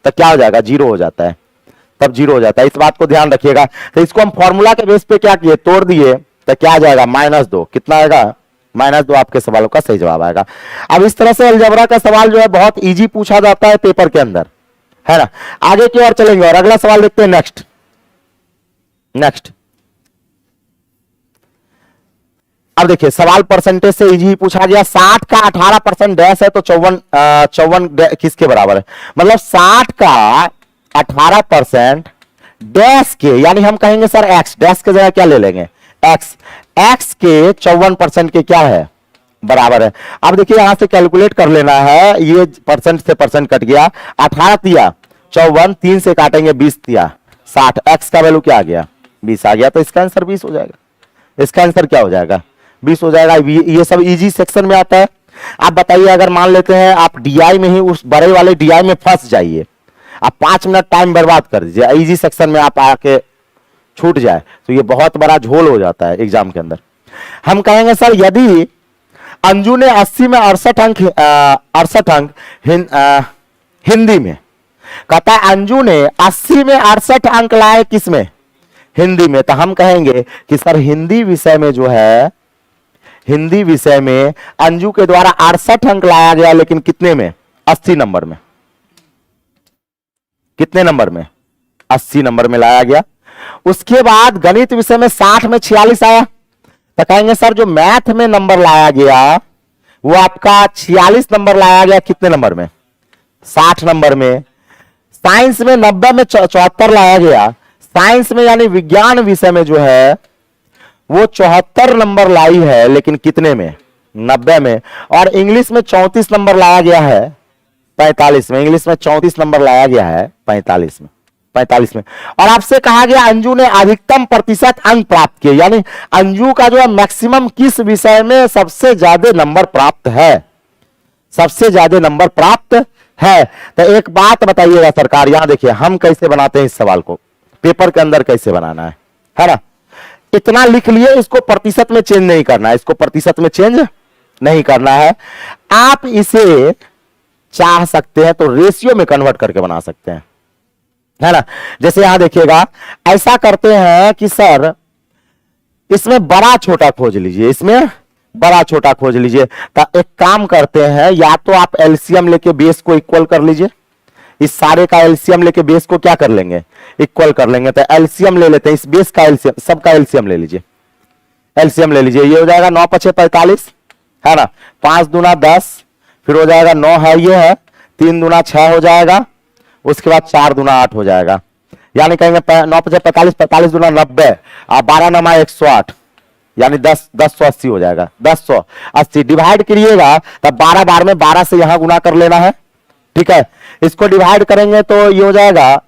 तो क्या हो जाएगा 0 हो जाता है, तब 0 हो जाता है, इस बात को ध्यान रखिएगा। तो इसको हम फॉर्मूला के बेस पे क्या किए, तोड़ दिए, तो क्या आ जाएगा -2, कितना आएगा -2, आपके सवालों का सही जवाब आएगा। अब इस तरह से अलजेब्रा का सवाल जो है बहुत इजी पूछा जाता है पेपर के अंदर, है ना। आगे की ओर चलेंगे और अगला सवाल देखते हैं। नेक्स्ट अब देखिए सवाल परसेंटेज से इजी पूछा गया, 60 का 18% डैश है तो 54 किसके बराबर है, मतलब 60 का 18% डैश के, यानी हम कहेंगे सर x, डैश के जगह क्या ले लेंगे x के 54% के क्या है बराबर है। अब देखिए यहां से कैलकुलेट कर लेना है, ये परसेंट से परसेंट कट गया, 18 तिया 54, 3 से काटेंगे 20 तिया 60, x का वैल्यू क्या आ गया 20 आ गया, तो इसका आंसर 20 हो जाएगा। इसका आंसर क्या हो जाएगा 20 हो जाएगा। ये सब इजी सेक्शन में आता है। आप बताइए, अगर मान लेते हैं आप डीआई में ही उस बड़े वाले डीआई में फंस जाइए, आप 5 मिनट टाइम बर्बाद कर दीजिए, इजी सेक्शन में आप आके छूट जाए तो ये बहुत बड़ा झोल हो जाता है एग्जाम के अंदर। हम कहेंगे सर यदि अंजू ने 80 में 68 अंक हिंदी में, कहता है अंजू ने 80 में 68 अंक लाए किसमें, हिंदी में, तो हम कहेंगे कि सर हिंदी विषय में जो है, हिंदी विषय में अंजू के द्वारा 68 अंक लाया गया, लेकिन कितने में 80 नंबर में, कितने नंबर में 80 नंबर में लाया गया। उसके बाद गणित विषय में 60 में 46 आया, तो कहेंगे सर जो मैथ में नंबर लाया गया वो आपका 46 नंबर लाया गया, कितने नंबर में 60 नंबर में। साइंस में 90 में 74 लाया गया, साइंस में यानी विज्ञान विषय में जो है वो 74 नंबर लाई है, लेकिन कितने में 90 में। और इंग्लिश में 34 नंबर लाया गया है 45 में, इंग्लिश में 34 नंबर लाया गया है 45 में। और आपसे कहा गया अंजू ने अधिकतम प्रतिशत अंक प्राप्त किए, यानी अंजू का जो है मैक्सिमम किस विषय में सबसे ज्यादा नंबर प्राप्त है, सबसे ज्यादा नंबर प्राप्त है। तो एक बात बताइएगा सरकार, यहां देखिए हम कैसे बनाते हैं इस सवाल को, पेपर के अंदर कैसे बनाना है ना। इतना लिख लिए, इसको प्रतिशत में चेंज नहीं करना है, इसको प्रतिशत में चेंज नहीं करना है। आप इसे चाह सकते हैं तो रेशियो में कन्वर्ट करके बना सकते हैं, है ना। जैसे यहां देखिएगा, ऐसा करते हैं कि सर इसमें बड़ा छोटा खोज लीजिए, इसमें बड़ा छोटा खोज लीजिए। तो एक काम करते हैं, या तो आप एलसीएम लेके बेस को इक्वल कर लीजिए, इस सारे का एलसीएम लेके बेस को क्या कर लेंगे इक्वल कर लेंगे। तो एलसीएम ले लेते हैं, इस बेस का एलसीएम, सबका एलसीएम ले लीजिए, एलसीएम ले लीजिए। ये हो जाएगा 9 × 5 = 45, है ना, 5 दूना 10, फिर हो जाएगा 9 है, ये है 3 दूना 6 हो जाएगा, उसके बाद 4 दूना 8 हो जाएगा, यानी कहेंगे 9 × 5 = 45, 45 दूना 90 और 12 9 = 108, यानी 10 हो जाएगा। 1080 डिवाइड करिएगा तब 12 बार में 12 से यहां गुना कर लेना है, ठीक है। इसको डिवाइड करेंगे तो ये हो जाएगा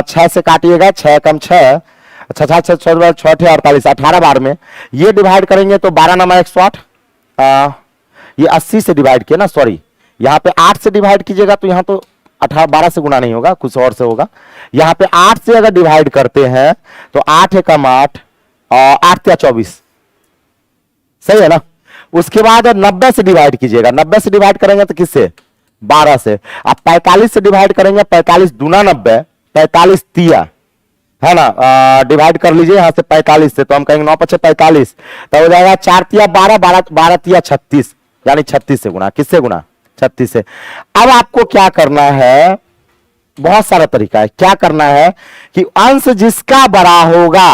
6 से काटिएगा, 6 कम 6, 48 18 बार में ये डिवाइड करेंगे तो 12 नमा 108, ये 80 से डिवाइड किया ना, सॉरी यहाँ पे 8 से डिवाइड कीजिएगा तो यहाँ तो 12 से गुना नहीं होगा, कुछ और से होगा। यहाँ पे 8 से अगर डिवाइड करते हैं तो 8 एकम 8, 8 या 24, सही है ना। उसके बाद 90 से डिवाइड कीजिएगा, 90 से डिवाइड करेंगे तो किससे, 12 से। अब 45 से डिवाइड करेंगे, 45 दूना 90, 45 तिया, है ना, डिवाइड कर लीजिए यहां से 45 से, तो हम कहेंगे 9 पचे 45, तो हो जाएगा 4 तिया 12, 12 तिया 36, यानी 36 से गुना, किससे गुना, 36 से। अब आपको क्या करना है, बहुत सारा तरीका है, क्या करना है कि अंश जिसका बड़ा होगा,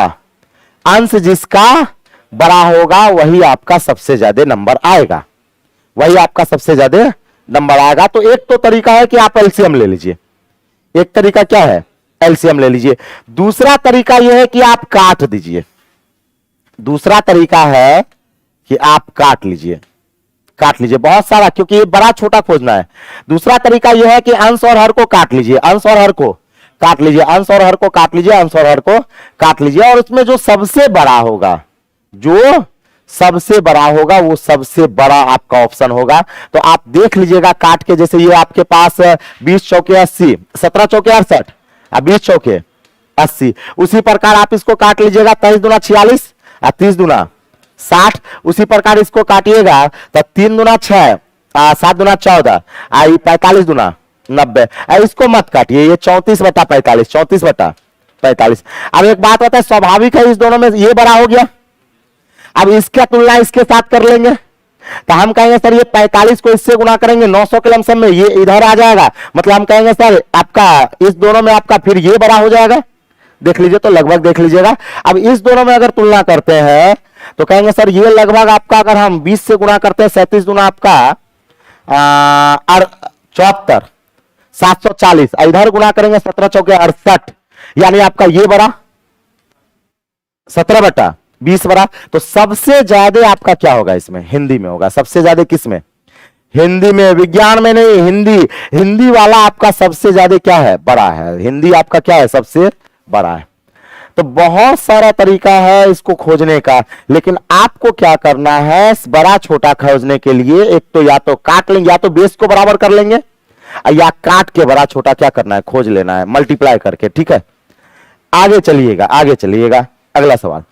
अंश जिसका बड़ा होगा वही आपका सबसे ज्यादा नंबर आएगा, वही आपका सबसे ज्यादा नंबर आएगा। तो एक तो तरीका है कि आप एलसीएम ले लीजिए, एक तरीका क्या है, एलसीएम ले लीजिए। दूसरा तरीका यह है कि आप काट दीजिए, दूसरा तरीका है कि आप काट लीजिए, काट लीजिए बहुत सारा, क्योंकि ये बड़ा छोटा खोजना है। दूसरा तरीका यह है कि अंश और हर को काट लीजिए, अंश और हर को काट लीजिए, अंश और हर को काट लीजिए, अंश और हर को काट लीजिए, और उसमें जो सबसे बड़ा होगा, जो सबसे बड़ा होगा वो सबसे बड़ा आपका ऑप्शन होगा। तो आप देख लीजिएगा काट के, जैसे ये आपके पास 20 चौके 80, 17 चौके 68, 20 चौके 80, उसी प्रकार आप इसको काट लीजिएगा, 23 दूना 46, 30 दूना 60, उसी प्रकार इसको काटिएगा तो 3 दूना 6, 7 दूना 14, 45 दूना 90। इसको मत काटिए, ये 34/45, 34/45। अब एक बात होता है, स्वाभाविक है इस दोनों में ये बड़ा हो गया, अब इसका तुलना इसके साथ कर लेंगे तो हम कहेंगे सर ये 45 को इससे गुना करेंगे 900 के लमसम में ये इधर आ जाएगा, मतलब हम कहेंगे सर आपका इस दोनों में आपका फिर ये बड़ा हो जाएगा। देख लीजिए तो लगभग देख लीजिएगा, अब इस दोनों में अगर तुलना करते हैं तो कहेंगे सर ये लगभग आपका, अगर हम 20 से गुना करते हैं 37 दूना आपका 74, 740, इधर गुना करेंगे 17 चौके 68, यानी आपका ये बड़ा 17/20 बड़ा। तो सबसे ज्यादा आपका क्या होगा इसमें, हिंदी में होगा सबसे ज्यादा, किसमें, हिंदी में, विज्ञान में नहीं, हिंदी, हिंदी वाला आपका सबसे ज्यादा क्या है, बड़ा है, हिंदी आपका क्या है, सबसे बड़ा है। तो बहुत सारा तरीका है इसको खोजने का, लेकिन आपको क्या करना है बड़ा छोटा खोजने के लिए, एक तो या तो काट लेंगे, या तो बेस को बराबर कर लेंगे, या काट के बड़ा छोटा क्या करना है, खोज लेना है, मल्टीप्लाई करके, ठीक है। आगे चलिएगा, आगे चलिएगा, अगला सवाल,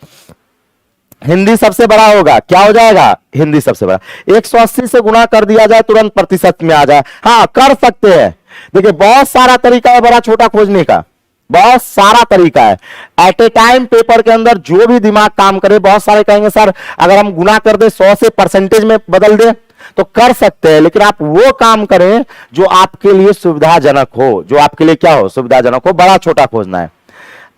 हिंदी सबसे बड़ा होगा, क्या हो जाएगा, हिंदी सबसे बड़ा। 180 से गुना कर दिया जाए तुरंत प्रतिशत में आ जाए, हाँ कर सकते हैं। देखिए बहुत सारा तरीका है बड़ा छोटा खोजने का, बहुत सारा तरीका है। एट ए टाइम पेपर के अंदर जो भी दिमाग काम करे, बहुत सारे कहेंगे सर अगर हम गुना कर दे 100 से परसेंटेज में बदल दे तो कर सकते हैं, लेकिन आप वो काम करें जो आपके लिए सुविधाजनक हो, जो आपके लिए क्या हो, सुविधाजनक हो। बड़ा छोटा खोजना है।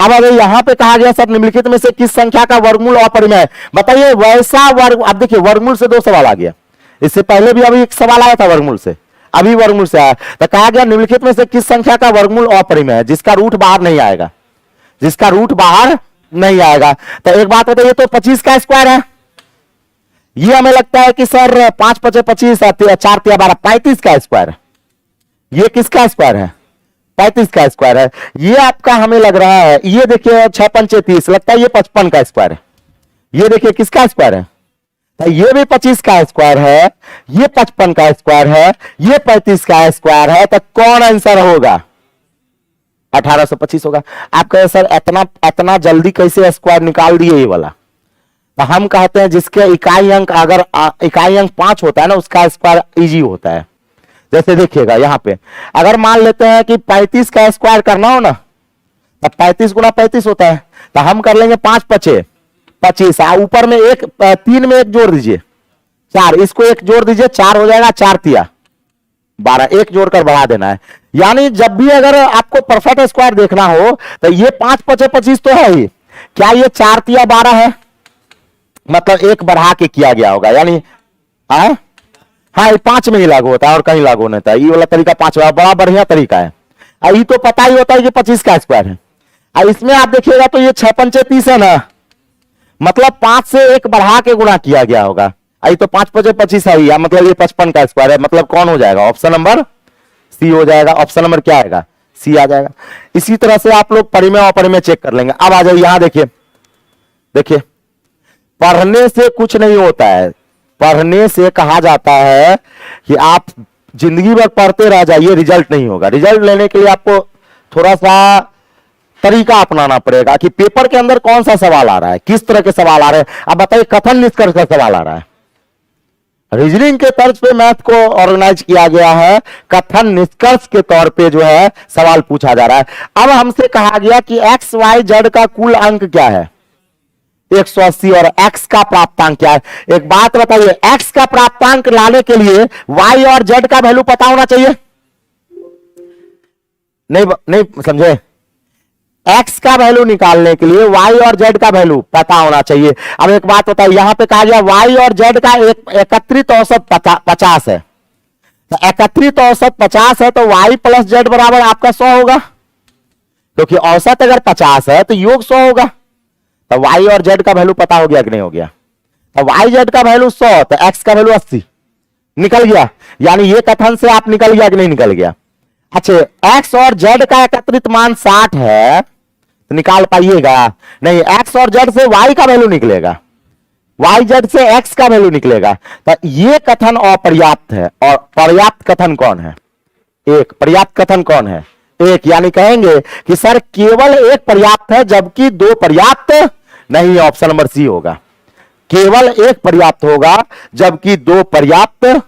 अब अगर यहां पे कहा गया सर निम्नलिखित में से किस संख्या का वर्गमूल अपरिमेय है, बताइए वैसा वर्ग। अब देखिए वर्गमूल से 2 सवाल आ गया, इससे पहले भी अभी एक सवाल आया था वर्गमूल से, अभी वर्गमूल से आया, तो कहा गया निम्नलिखित में से किस संख्या का वर्गमूल अपरिमेय है, जिसका रूट बाहर नहीं आएगा, जिसका रूट बाहर नहीं आएगा। तो एक बात बताइए, तो 25 का स्क्वायर है, ये हमें लगता है कि सर 5 पचे 25, 4 तिया 12, 35 का स्क्वायर है। ये किसका स्क्वायर है, 35 का स्क्वायर है। ये आपका हमें लग रहा है, ये देखिए 6 पंचे 30, लगता है ये 55 का स्क्वायर है। ये देखिए किसका स्क्वायर है, तो ये भी 25 का स्क्वायर है, ये 55 का स्क्वायर है, ये 35 का स्क्वायर है, तो कौन आंसर होगा, 1825 होगा। आप कहे सर इतना जल्दी कैसे स्क्वायर निकाल दिए ये वाला, तो हम कहते हैं जिसके इकाई अंक, अगर इकाई अंक 5 होता है ना, उसका स्क्वायर इजी होता है। जैसे देखिएगा यहां पे अगर मान लेते हैं कि 35 का स्क्वायर करना हो ना, तो 35 गुना 35 होता है, तो हम कर लेंगे 5 पचे 25, ऊपर में एक 3 में एक जोड़ दीजिए 4, इसको एक जोड़ दीजिए 4 हो जाएगा, 4 तिया 12, एक जोड़कर बढ़ा देना है। यानी जब भी अगर आपको परफेक्ट स्क्वायर देखना हो तो ये 5 पचे 25 तो है ही, क्या ये 4 तिया 12 है, मतलब एक बढ़ा के किया गया होगा, यानी हाँ ये 5 में ही लागू होता है और कहीं लागू नहीं होता है। ये वाला तरीका 5 बड़ा बढ़िया तरीका है। ये तो पता ही होता है कि 25 का स्क्वायर है। इसमें आप देखिएगा तो ये 6 पंचे 30 है ना, मतलब 5 से 1 बढ़ा के गुणा किया गया होगा। आई तो 5 5 25 है, या मतलब ये 55 का स्क्वायर है, मतलब कौन हो जाएगा? ऑप्शन नंबर सी हो जाएगा। ऑप्शन नंबर क्या आएगा? सी आ जाएगा। इसी तरह से आप लोग परिमेय और अपरिमेय चेक कर लेंगे। अब आ जाइए यहां, देखिए देखिए, पढ़ने से कुछ नहीं होता है। पढ़ने से कहा जाता है कि आप जिंदगी भर पढ़ते रह जाइए, रिजल्ट नहीं होगा। रिजल्ट लेने के लिए आपको थोड़ा सा तरीका अपनाना पड़ेगा कि पेपर के अंदर कौन सा सवाल आ रहा है, किस तरह के सवाल आ रहे हैं। अब बताइए, कथन निष्कर्ष का सवाल आ रहा है, रीजनिंग के तर्ज पे मैथ को ऑर्गेनाइज किया गया है, कथन निष्कर्ष के तौर पे जो है सवाल पूछा जा रहा है। अब हमसे कहा गया कि एक्स वाई जेड का कुल अंक क्या है? 180, और एक्स का प्राप्तांक क्या है? एक बात बताइए, एक्स का प्राप्तांक लाने के लिए वाई और जेड का वैल्यू पता होना चाहिए? नहीं समझे? एक्स का वैल्यू निकालने के लिए वाई और जेड का वैल्यू पता होना चाहिए। अब एक बात बताइए, यहां पे कहा गया वाई और जेड का एकत्रित औसत 50 है, तो एकत्रित औसत 50 है, तो वाई प्लस जेड बराबर आपका 100 होगा, क्योंकि औसत अगर 50 है तो योग 100 होगा। तो वाई और जेड का वैल्यू पता हो गया कि नहीं हो गया? तो वाई जेड का वैल्यू 100, तो एक्स का वैल्यू 80 निकल गया। यानी ये कथन से आप निकल गया कि नहीं निकल गया? अच्छा, एक्स और जेड का एकत्रित मान 60 है, तो निकाल पाइएगा? नहीं, एक्स और जेड से वाई का वैल्यू निकलेगा, वाई जेड से एक्स का वैल्यू निकलेगा। तो ये कथन अपर्याप्त है। और पर्याप्त कथन कौन है? एक। पर्याप्त कथन कौन है? एक। यानी कहेंगे कि सर केवल एक पर्याप्त है, जबकि 2 पर्याप्त नहीं। ऑप्शन नंबर सी होगा, केवल एक पर्याप्त होगा जबकि 2 पर्याप्त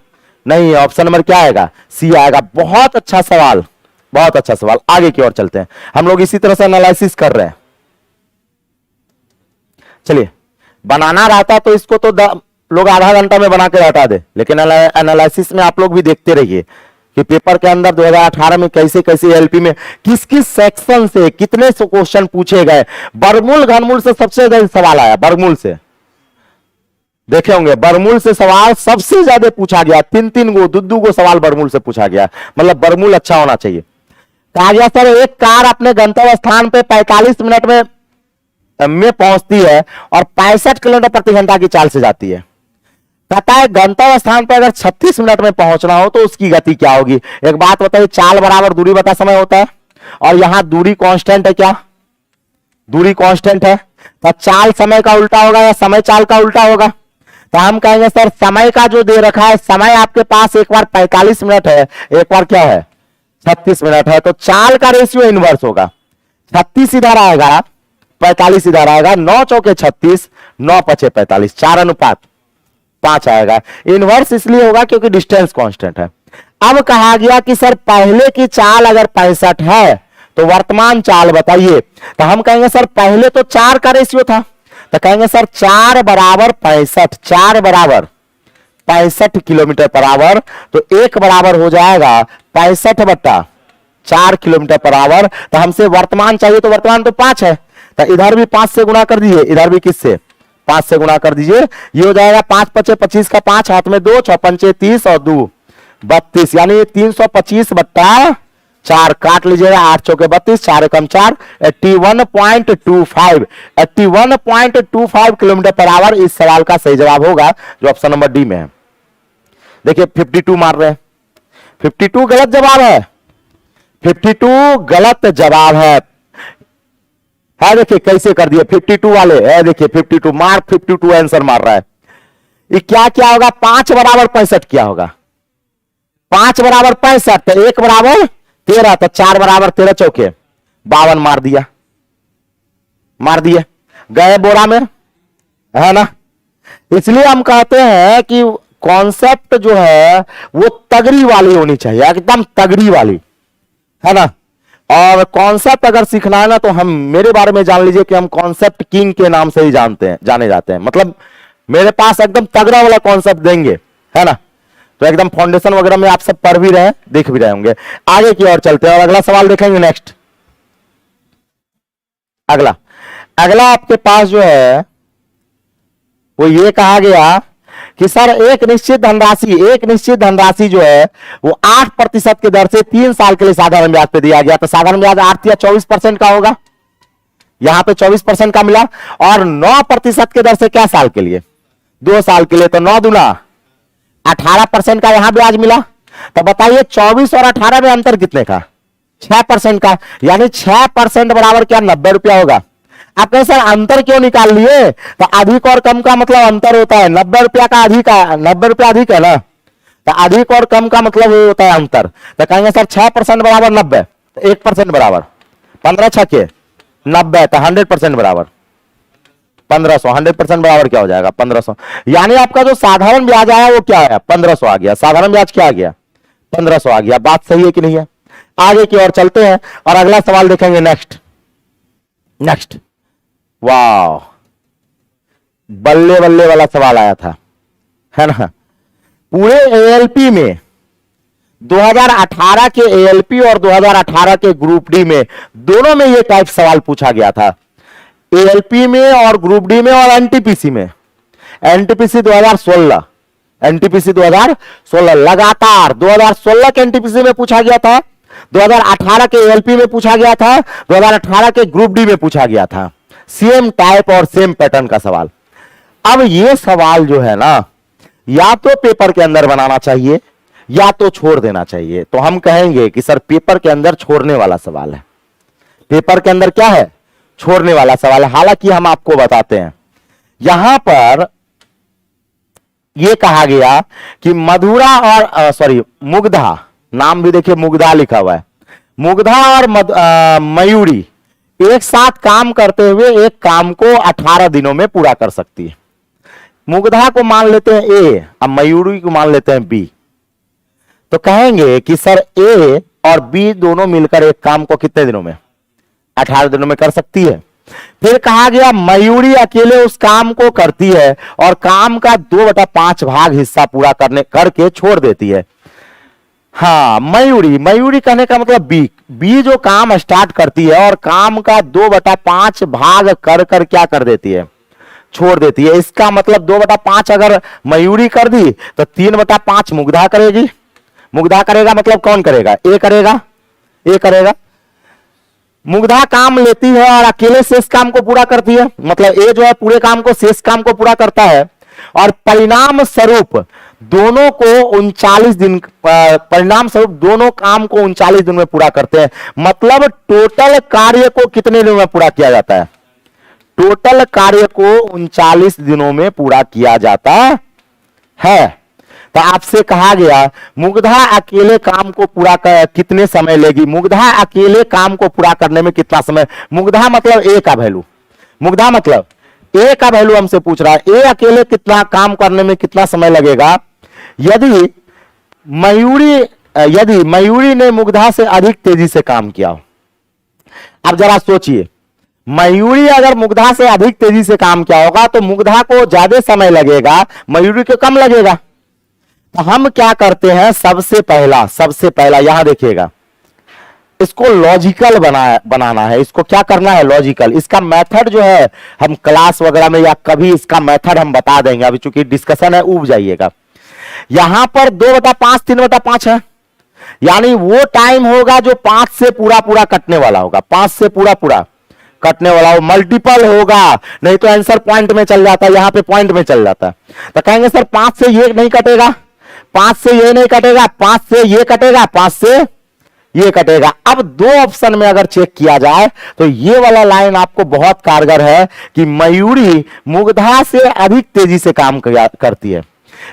नहीं। ऑप्शन नंबर क्या आएगा? सी आएगा। बहुत अच्छा सवाल, बहुत अच्छा सवाल। आगे की ओर चलते हैं, हम लोग इसी तरह से एनालिसिस कर रहे हैं। चलिए, बनाना रहता तो इसको तो लोग आधा घंटा में बना के हटा दे, लेकिन एनालिसिस में आप लोग भी देखते रहिए कि पेपर के अंदर 2018 में कैसे कैसे एलपी में किस किस सेक्शन से कितने से क्वेश्चन पूछे गए। बर्गमूल घनमूल से सबसे ज्यादा सवाल आया, बर्गमूल से देखे होंगे, बर्गमूल से सवाल सबसे ज्यादा पूछा गया। 3 गो 2 गो सवाल बर्गमूल से पूछा गया, मतलब बर्गमूल अच्छा होना चाहिए। कहा गया सर एक कार अपने गंतव्य स्थान पे 45 मिनट में पहुंचती है और 65 किलोमीटर प्रति घंटा की चाल से जाती है। पता है गंतव्य स्थान पर अगर 36 मिनट में पहुंचना हो तो उसकी गति क्या होगी? एक बात बताइए, चाल बराबर दूरी बटा समय होता है, और यहां दूरी कांस्टेंट है। क्या दूरी कांस्टेंट है? तो चाल समय का उल्टा होगा या समय चाल का उल्टा होगा? तो हम कहेंगे सर समय का जो दे रखा है, समय आपके पास एक बार 45 मिनट है, एक बार क्या है 36 मिनट है, तो चाल का रेशियो इनवर्स होगा। 36 इधर आएगा, 45 इधर आएगा, 9 चौके 36, 9 पचे 45, 4:5 आएगा। इनवर्स इसलिए होगा क्योंकि डिस्टेंस कांस्टेंट है। अब कहा गया कि सर पहले की चाल अगर 65 है तो वर्तमान चाल बताइए। तो हम कहेंगे सर पहले तो 4 का रेशियो था, तो कहेंगे सर 4 बराबर 65, 4 बराबर 65 किलोमीटर पर आवर, तो 1 बराबर हो जाएगा 65/4 किलोमीटर पर आवर। तो हमसे वर्तमान चाहिए, तो वर्तमान तो 5 है, तो इधर भी 5 से गुणा कर दीजिए, इधर भी किससे 5 से गुणा कर दीजिए। ये हो जाएगा 5 पचे 25 का 5 हाथ में 2, 6 पंचे 30 और 2 32, यानी 325/4 काट लीजिएगा, 8 चौके 32, 4 एकम 4, 81.25 किलोमीटर पर आवर इस सवाल का सही जवाब होगा, जो ऑप्शन नंबर डी में है। देखिए 52 मार रहे हैं, 52 गलत जवाब है, 52 गलत जवाब है। देखिए कैसे कर दिए 52 वाले है, देखिए 52 मार 52 आंसर मार रहा है। ये क्या क्या होगा? 5 बराबर 65 क्या होगा? 5 बराबर 65, तो 1 बराबर 13, तो 4 बराबर 13 चौके 52 मार दिया, मार दिए, गए बोरा में, है ना। इसलिए हम कहते हैं कि कॉन्सेप्ट जो है वो तगड़ी वाली होनी चाहिए, एकदम तगड़ी वाली, है ना। और कॉन्सेप्ट अगर सीखना है ना, तो हम मेरे बारे में जान लीजिए कि हम कॉन्सेप्ट किंग के नाम से ही जाने जाते हैं। मतलब मेरे पास एकदम तगड़ा वाला कॉन्सेप्ट देंगे, है ना। तो एकदम फाउंडेशन वगैरह में आप सब पढ़ भी रहे, देख भी रहे होंगे। आगे की ओर चलते हैं और अगला सवाल देखेंगे। नेक्स्ट अगला आपके पास जो है वो ये कहा गया कि सर एक निश्चित धनराशि जो है वो 8% की दर से 3 साल के लिए साधारण ब्याज पे दिया गया। तो साधारण ब्याज 8 या 24% का होगा। यहां पे 24% का मिला, और 9% के दर से क्या साल के लिए, 2 साल के लिए, तो 9 दूना 18% का यहां ब्याज मिला। तो बताइए 24 और 18 में अंतर कितने का, 6% का, यानी 6% बराबर क्या 90 रुपया होगा। आप कहें सर अंतर क्यों निकाल लिए, तो अधिक और कम का मतलब अंतर होता है, 90 रुपया का अधिक, 90 रुपया अधिक है ना, तो अधिक और कम का मतलब होता है अंतर। तो कहेंगे सर 6% बराबर 90, तो 1% बराबर 15 छके 90, तो 100% बराबर 1500, 100% बराबर क्या हो जाएगा 1500। यानी आपका जो साधारण ब्याज आया वो क्या आया 1500 आ गया, साधारण ब्याज क्या आ गया 1500 आ गया। बात सही है कि नहीं है। आगे की ओर चलते हैं और अगला सवाल देखेंगे। नेक्स्ट वाह, बल्ले बल्ले वाला सवाल आया था, है ना। पूरे एएलपी में 2018 के एएलपी और 2018 के ग्रुप डी में, दोनों में ये टाइप सवाल पूछा गया था, एएलपी में और ग्रुप डी में और एनटीपीसी में। एनटीपीसी 2016, एनटीपीसी 2016 लगातार 2016 के एनटीपीसी में पूछा गया था, 2018 के एएलपी में पूछा गया था, 2018 के ग्रुप डी में पूछा गया था। सेम टाइप और सेम पैटर्न का सवाल। अब ये सवाल जो है ना, या तो पेपर के अंदर बनाना चाहिए या तो छोड़ देना चाहिए। तो हम कहेंगे कि सर पेपर के अंदर छोड़ने वाला सवाल है, पेपर के अंदर क्या है छोड़ने वाला सवाल है। हालांकि हम आपको बताते हैं, यहां पर यह कहा गया कि मधुरा और मुग्धा, नाम भी देखिए मुग्धा लिखा हुआ है, मुग्धा और मयूरी एक साथ काम करते हुए एक काम को 18 दिनों में पूरा कर सकती है। मुग्धा को मान लेते हैं ए, अब मयूरी को मान लेते हैं बी। तो कहेंगे कि सर ए और बी दोनों मिलकर एक काम को कितने दिनों में 18 दिनों में कर सकती है। फिर कहा गया मयूरी अकेले उस काम को करती है और काम का 2/5 भाग हिस्सा पूरा करके छोड़ देती है। हाँ, मयूरी कहने का मतलब बी जो काम स्टार्ट करती है और काम का 2/5 भाग कर क्या कर देती है छोड़ देती है। इसका मतलब 2/5 अगर मयूरी कर दी तो 3/5 मुग्धा करेगी। मुग्धा करेगा मतलब कौन करेगा, ए करेगा। मुग्धा काम लेती है और अकेले शेष काम को पूरा करती है, मतलब ए जो है पूरे काम को शेष काम को पूरा करता है, और परिणाम स्वरूप दोनों को 39 दिन, परिणाम स्वरूप दोनों काम को 39 दिन में पूरा करते हैं। मतलब टोटल कार्य को कितने दिनों में पूरा किया जाता है, टोटल कार्य को 39 दिनों में पूरा किया जाता है। तो आपसे कहा गया मुग्धा अकेले काम को पूरा कर कितने समय लेगी, मुग्धा अकेले काम को पूरा करने में कितना समय, मुग्धा मतलब ए का वैल्यू, मुग्धा मतलब ए का वैल्यू हमसे पूछ रहा है, ए अकेले कितना काम करने में कितना समय लगेगा। यदि मयूरी ने मुग्धा से अधिक तेजी से काम किया हो, अब जरा सोचिए, मयूरी अगर मुग्धा से अधिक तेजी से काम किया होगा तो मुग्धा को ज्यादा समय लगेगा, मयूरी को कम लगेगा। तो हम क्या करते हैं, सबसे पहला यहां देखिएगा, इसको लॉजिकल बनाना है, इसको क्या करना है लॉजिकल। इसका मेथड जो है हम क्लास वगैरह में या कभी इसका मेथड हम बता देंगे, अभी चूंकि डिस्कशन है ऊब जाइएगा। यहां पर 2/5 3/5 है, यानी वो टाइम होगा जो 5 से पूरा कटने वाला होगा, 5 से पूरा कटने वाला हो, मल्टीपल होगा, नहीं तो आंसर पॉइंट में चल जाता है, यहां पे पॉइंट में चल जाता है। तो कहेंगे सर 5 से ये नहीं कटेगा, 5 से ये नहीं कटेगा, 5 से ये कटेगा, 5 से ये कटेगा। अब दो ऑप्शन में अगर चेक किया जाए तो ये वाला लाइन आपको बहुत कारगर है कि मयूरी मुग्धा से अधिक तेजी से काम करती है,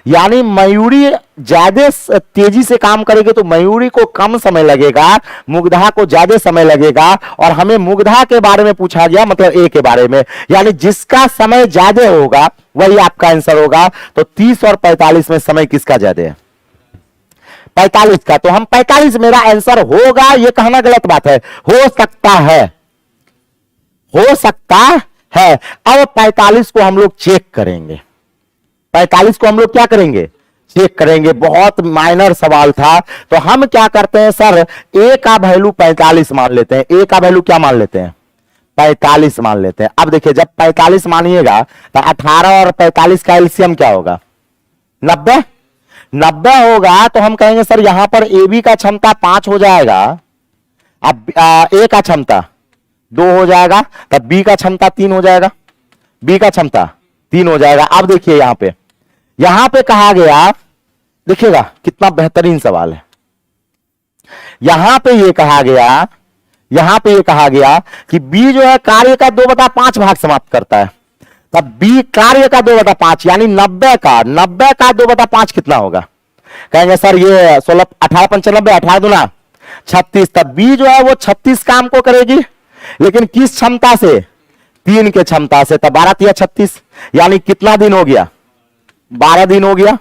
यानी मयूरी ज्यादा तेजी से काम करेगी तो मयूरी को कम समय लगेगा, मुग्धा को ज्यादा समय लगेगा। और हमें मुग्धा के बारे में पूछा गया, मतलब ए के बारे में, यानी जिसका समय ज्यादा होगा वही आपका आंसर होगा। तो 30 और 45 में समय किसका ज्यादा है, 45 का। तो हम 45 मेरा आंसर होगा, यह कहना गलत बात है, हो सकता है। अब 45 को हम लोग चेक करेंगे, 45 को हम लोग क्या करेंगे, चेक करेंगे। बहुत माइनर सवाल था, तो हम क्या करते हैं सर, ए का वैल्यू 45 मान लेते हैं, ए का वैल्यू क्या मान लेते हैं 45 मान लेते हैं। अब देखिए जब 45 मानिएगा तो 18 और 45 का एलसीएम क्या होगा 90 होगा। तो हम कहेंगे सर यहां पर ए बी का क्षमता 5 हो जाएगा, अब ए का क्षमता 2 हो जाएगा, तब बी का क्षमता 3 हो जाएगा, बी का क्षमता 3 हो जाएगा। अब देखिए यहां पे कहा गया, देखिएगा कितना बेहतरीन सवाल है। यहां पे ये कहा गया कि बी जो है कार्य का 2/5 भाग समाप्त करता है, तब बी कार्य का 2/5 यानी 90 का 2/5 कितना होगा? कहेंगे सर ये 16 18 95 18 दूना 36, तब बी जो है वो 36 काम को करेगी, लेकिन किस क्षमता से? 3 के क्षमता से। तब 12 या 36 यानी कितना दिन हो गया? 12 दिन हो गया,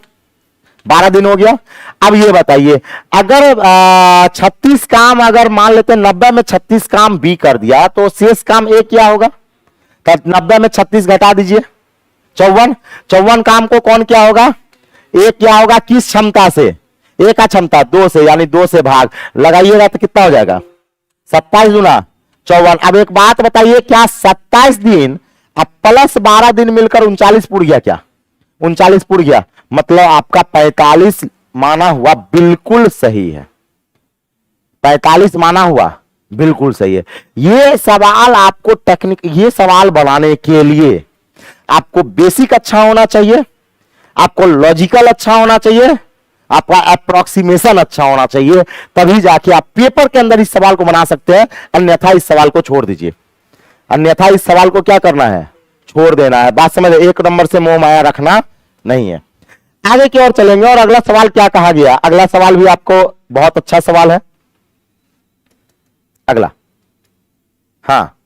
12 दिन हो गया। अब ये बताइए, अगर 36 काम, अगर मान लेते 90 में 36 काम बी कर दिया तो शेष काम ए क्या होगा? तब 90 में 36 घटा दीजिए, 54 काम को कौन क्या होगा? ए क्या होगा? किस क्षमता से? ए का क्षमता 2 से, यानी 2 से भाग लगाइएगा तो कितना हो जाएगा? 27 गुना 54। अब एक बात बताइए, क्या 27 दिन अब प्लस 12 दिन मिलकर 39 पुर गया? क्या 39 पुर गया? मतलब आपका 45 माना हुआ बिल्कुल सही है, 45 माना हुआ बिल्कुल सही है। ये सवाल आपको टेक्निक, ये सवाल बनाने के लिए आपको बेसिक अच्छा होना चाहिए, आपको लॉजिकल अच्छा होना चाहिए, आपका अप्रोक्सीमेशन अच्छा होना चाहिए, तभी जाके आप पेपर के अंदर इस सवाल को बना सकते हैं। अन्यथा इस सवाल को छोड़ दीजिए, अन्यथा इस सवाल को क्या करना है? छोड़ देना है। बात समझ? 1 नंबर से मोह माया रखना नहीं है। आगे की ओर चलेंगे और अगला सवाल क्या कहा गया? अगला सवाल भी आपको बहुत अच्छा सवाल है। अगला, हाँ,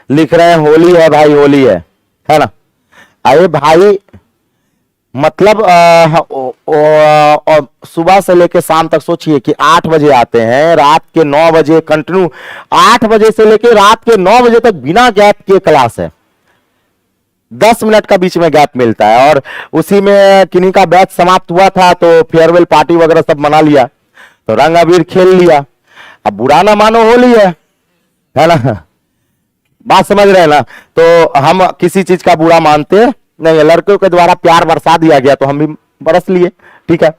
लिख रहे हैं होली है भाई, होली है ना? अरे भाई मतलब और सुबह से लेके शाम तक सोचिए कि 8 बजे आते हैं, रात के 9 बजे कंटिन्यू, 8 बजे से लेके रात के 9 बजे तक बिना गैप के क्लास है। 10 मिनट का बीच में गैप मिलता है, और उसी में किन्हीं का बैच समाप्त हुआ था तो फेयरवेल पार्टी वगैरह सब मना लिया, तो रंग अबीर खेल लिया। अब बुरा ना मानो, होली है ना? बात समझ रहे हैं ना? तो हम किसी चीज का बुरा मानते नहीं है। लड़कों के द्वारा प्यार बरसा दिया गया तो हम भी बरस लिए, ठीक है।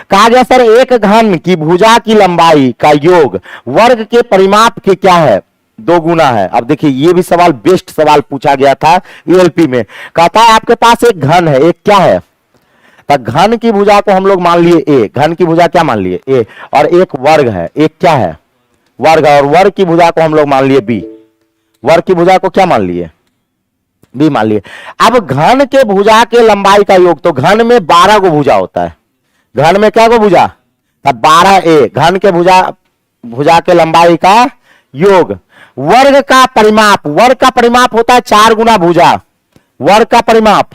कहा गया सर एक घन की भुजा की लंबाई का योग वर्ग के परिमाप के क्या है? 2 गुना है। अब देखिए ये भी सवाल बेस्ट सवाल पूछा गया था ईएलपी में। कहता है आपके पास एक घन है, एक क्या है? तो घन की भुजा को हम लोग मान लिए ए, घन की भुजा क्या मान लिए? ए, और एक वर्ग है, एक क्या है? वर्ग, और वर्ग की भुजा को हम लोग मान लिए बी, वर्ग की भुजा को क्या मान लिए? बी मान लिए। अब घन के भुजा के लंबाई का योग, तो घन में 12 को भुजा होता है, घन में क्या को भुजा? तब 12 ए, घन के भुजा के लंबाई का योग। वर्ग का परिमाप, वर्ग का परिमाप होता है 4 गुना भुजा, वर्ग का परिमाप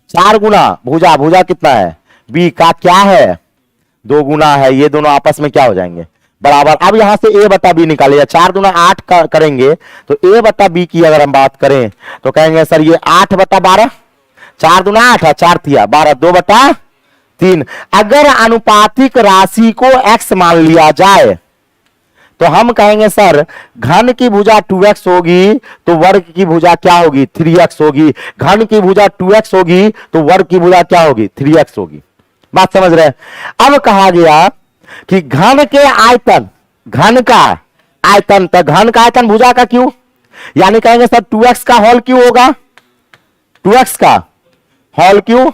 4 गुना भुजा, भुजा कितना है? बी का क्या है? 2 गुना है। ये दोनों आपस में क्या हो जाएंगे? बराबर। अब यहां से ए बटा बी निकालिए, 4 दूना 8 करेंगे तो ए बटा बी की अगर हम बात करें तो कहेंगे सर ये 8 बटा 12, 4 दूना 8 है, 4 थिया 12, 2 बटा 3। अगर अनुपातिक राशि को x मान लिया जाए तो हम कहेंगे सर घन की भुजा 2x होगी तो वर्ग की भुजा क्या होगी? 3x होगी। घन की भुजा 2x होगी तो वर्ग की भुजा क्या होगी? 3x होगी। बात समझ रहे हैं? अब कहा गया कि घन के आयतन, घन का आयतन, तो घन का आयतन भुजा का क्यों, यानी कहेंगे सर 2x का होल क्यों होगा? 2x का होल क्यों?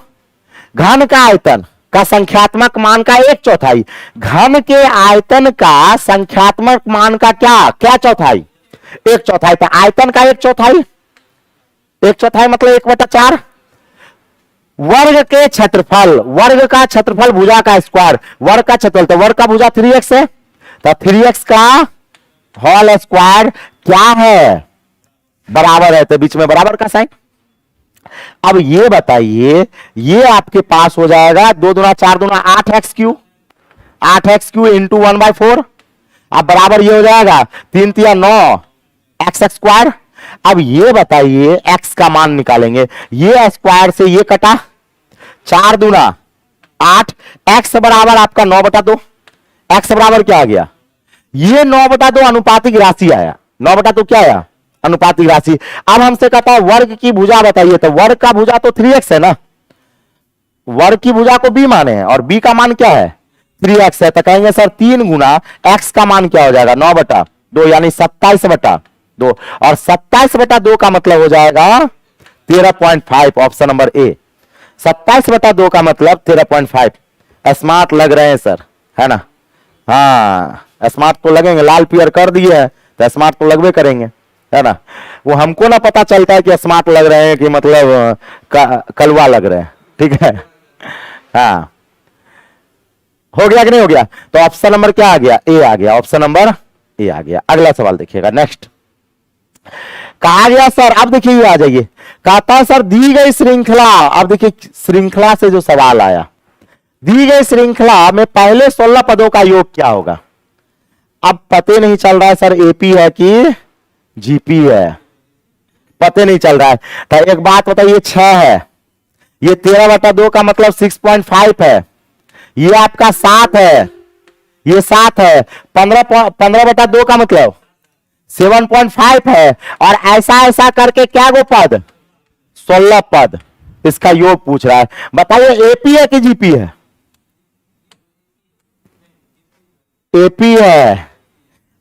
घन का आयतन का संख्यात्मक मान का 1/4, घन के आयतन का संख्यात्मक मान का क्या क्या चौथाई? 1/4। तो आयतन का 1/4, 1/4 मतलब 1/4। वर्ग के क्षेत्रफल, वर्ग का क्षेत्रफल भुजा का स्क्वायर, वर्ग का क्षेत्रफल, तो वर्ग का भुजा 3x है, तो 3x का होल स्क्वायर क्या है? बराबर है, तो बीच में बराबर का साइन। अब ये बताइए, ये आपके पास हो जाएगा 2 दूना 4 दूना 8x Q, 8x Q into 1/4। अब बराबर ये हो जाएगा 3 तिया 9 x स्क्वायर। अब ये बताइए x का मान निकालेंगे, ये स्क्वायर से ये कटा, 4 दूना 8, x बराबर आपका 9/2, x बराबर क्या आ गया? ये 9/2 अनुपातिक राशि आया, 9/2 क्या आया? अनुपातिक राशि। अब हमसे कहता है वर्ग की भुजा बताइए, तो वर्ग का भुजा तो 3x है ना, वर्ग की भुजा को b माने हैं और b का मान क्या है? 3x है, तो कहेंगे सर 3 गुना x का मान क्या हो जाएगा 9/2 यानी 27/2, और 27/2 का मतलब हो जाएगा 13.5। ऑप्शन नंबर ए 27/2 का मतलब 13.5। स्मार्ट लग रहे हैं सर, है ना? हाँ स्मार्ट तो लगेंगे, लाल पियर कर दिए है तो स्मार्ट तो लगवे करेंगे, है ना? वो हमको ना पता चलता है कि स्मार्ट लग रहे हैं कि मतलब कलवा लग रहे हैं, ठीक है? हाँ हो गया कि नहीं हो गया? तो ऑप्शन नंबर क्या आ गया? ए आ गया, ऑप्शन नंबर ए आ गया। अगला सवाल देखिएगा, नेक्स्ट कहा गया सर, अब देखिए ये आ जाइए, कहता है सर दी गई श्रृंखला, अब देखिए श्रृंखला से जो सवाल आया, दी गई श्रृंखला में पहले 16 पदों का योग क्या होगा? अब पते नहीं चल रहा है सर एपी है कि जीपी है, पते नहीं चल रहा है। तो एक बात बताइए, 6 है, ये 13/2 का मतलब 6.5 है, ये आपका 7 है, ये 7 है, 15/2 का मतलब 7.5 है, और ऐसा ऐसा करके क्या गो पद? 16 पद, इसका योग पूछ रहा है। बताइए एपी है कि जीपी है? एपी है।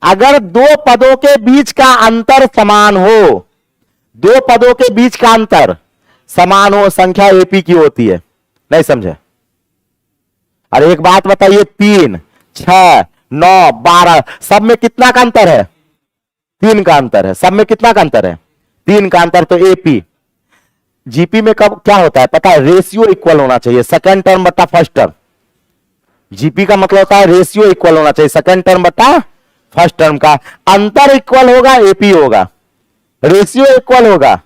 अगर दो पदों के बीच का अंतर समान हो, दो पदों के बीच का अंतर समान हो, संख्या एपी की होती है। नहीं समझे? अरे एक बात बताइए, 3, 6, 9, 12 सब में कितना का अंतर है? 3 का अंतर है। सब में कितना का अंतर है? 3 का अंतर। तो एपी जीपी में कब क्या होता है पता है? रेशियो इक्वल होना चाहिए, सेकेंड टर्म बटा फर्स्ट टर्म। जीपी का मतलब होता है रेशियो इक्वल होना चाहिए, सेकेंड टर्म बटा फर्स्ट टर्म का अंतर इक्वल होगा एपी होगा, रेशियो इक्वल होगा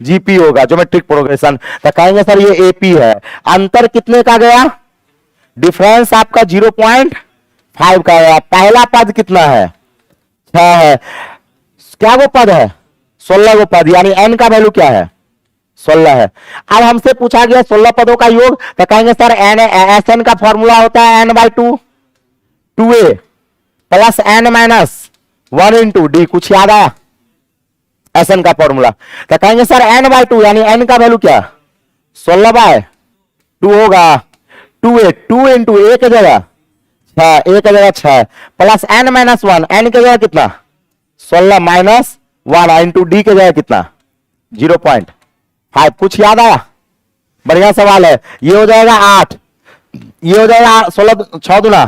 जीपी होगा, ज्योमेट्रिक प्रोग्रेशन। तो कहेंगे सर ये एपी है। अंतर कितने का गया? डिफरेंस आपका 0.5 का गया। पहला पद कितना है? 6 है। क्या वो पद है? 16 वो पद, यानी n का वैल्यू क्या है? 16 है। अब हमसे पूछा गया 16 पदों का योग, तो कहेंगे सर एस एन का फॉर्मूला होता है n/2 2a plus n minus 1 into D. कुछ याद आया? एस एन का फॉर्मूला। तो कहेंगे सर n/2 यानी n का वैल्यू क्या? 16/2 होगा 2a, 2 इंटू a की जगह 6, a की जगह 6 प्लस n माइनस 1, n की जगह कितना? 16 माइनस 1 इंटू डी की जगह कितना? 0.5। कुछ याद आया? बढ़िया सवाल है। ये हो जाएगा 8, ये हो जाएगा 16, 6 दूना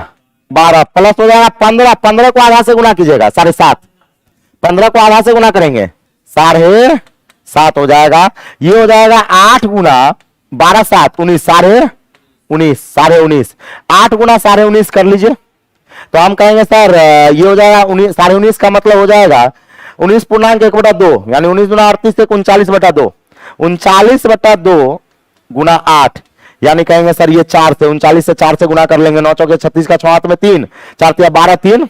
12 प्लस हो जाएगा 15, 15 को आधा से गुना कीजिएगा 7.5, 15 को आधा से गुना करेंगे 7.5 हो जाएगा। ये हो जाएगा 8 गुना 12 7 19 19 8 गुना 19.5 कर लीजिए। तो हम कहेंगे सर ये हो जाएगा 19 का मतलब हो जाएगा 19.1/2 यानी 19 गुना 38 से 39/2, 39/2 गुना 8 यानी कहेंगे सर ये 4 से 39 से 4 से गुना कर लेंगे। 9 चौके 36 का 6 हाथ में 3, 4 तिया 12 3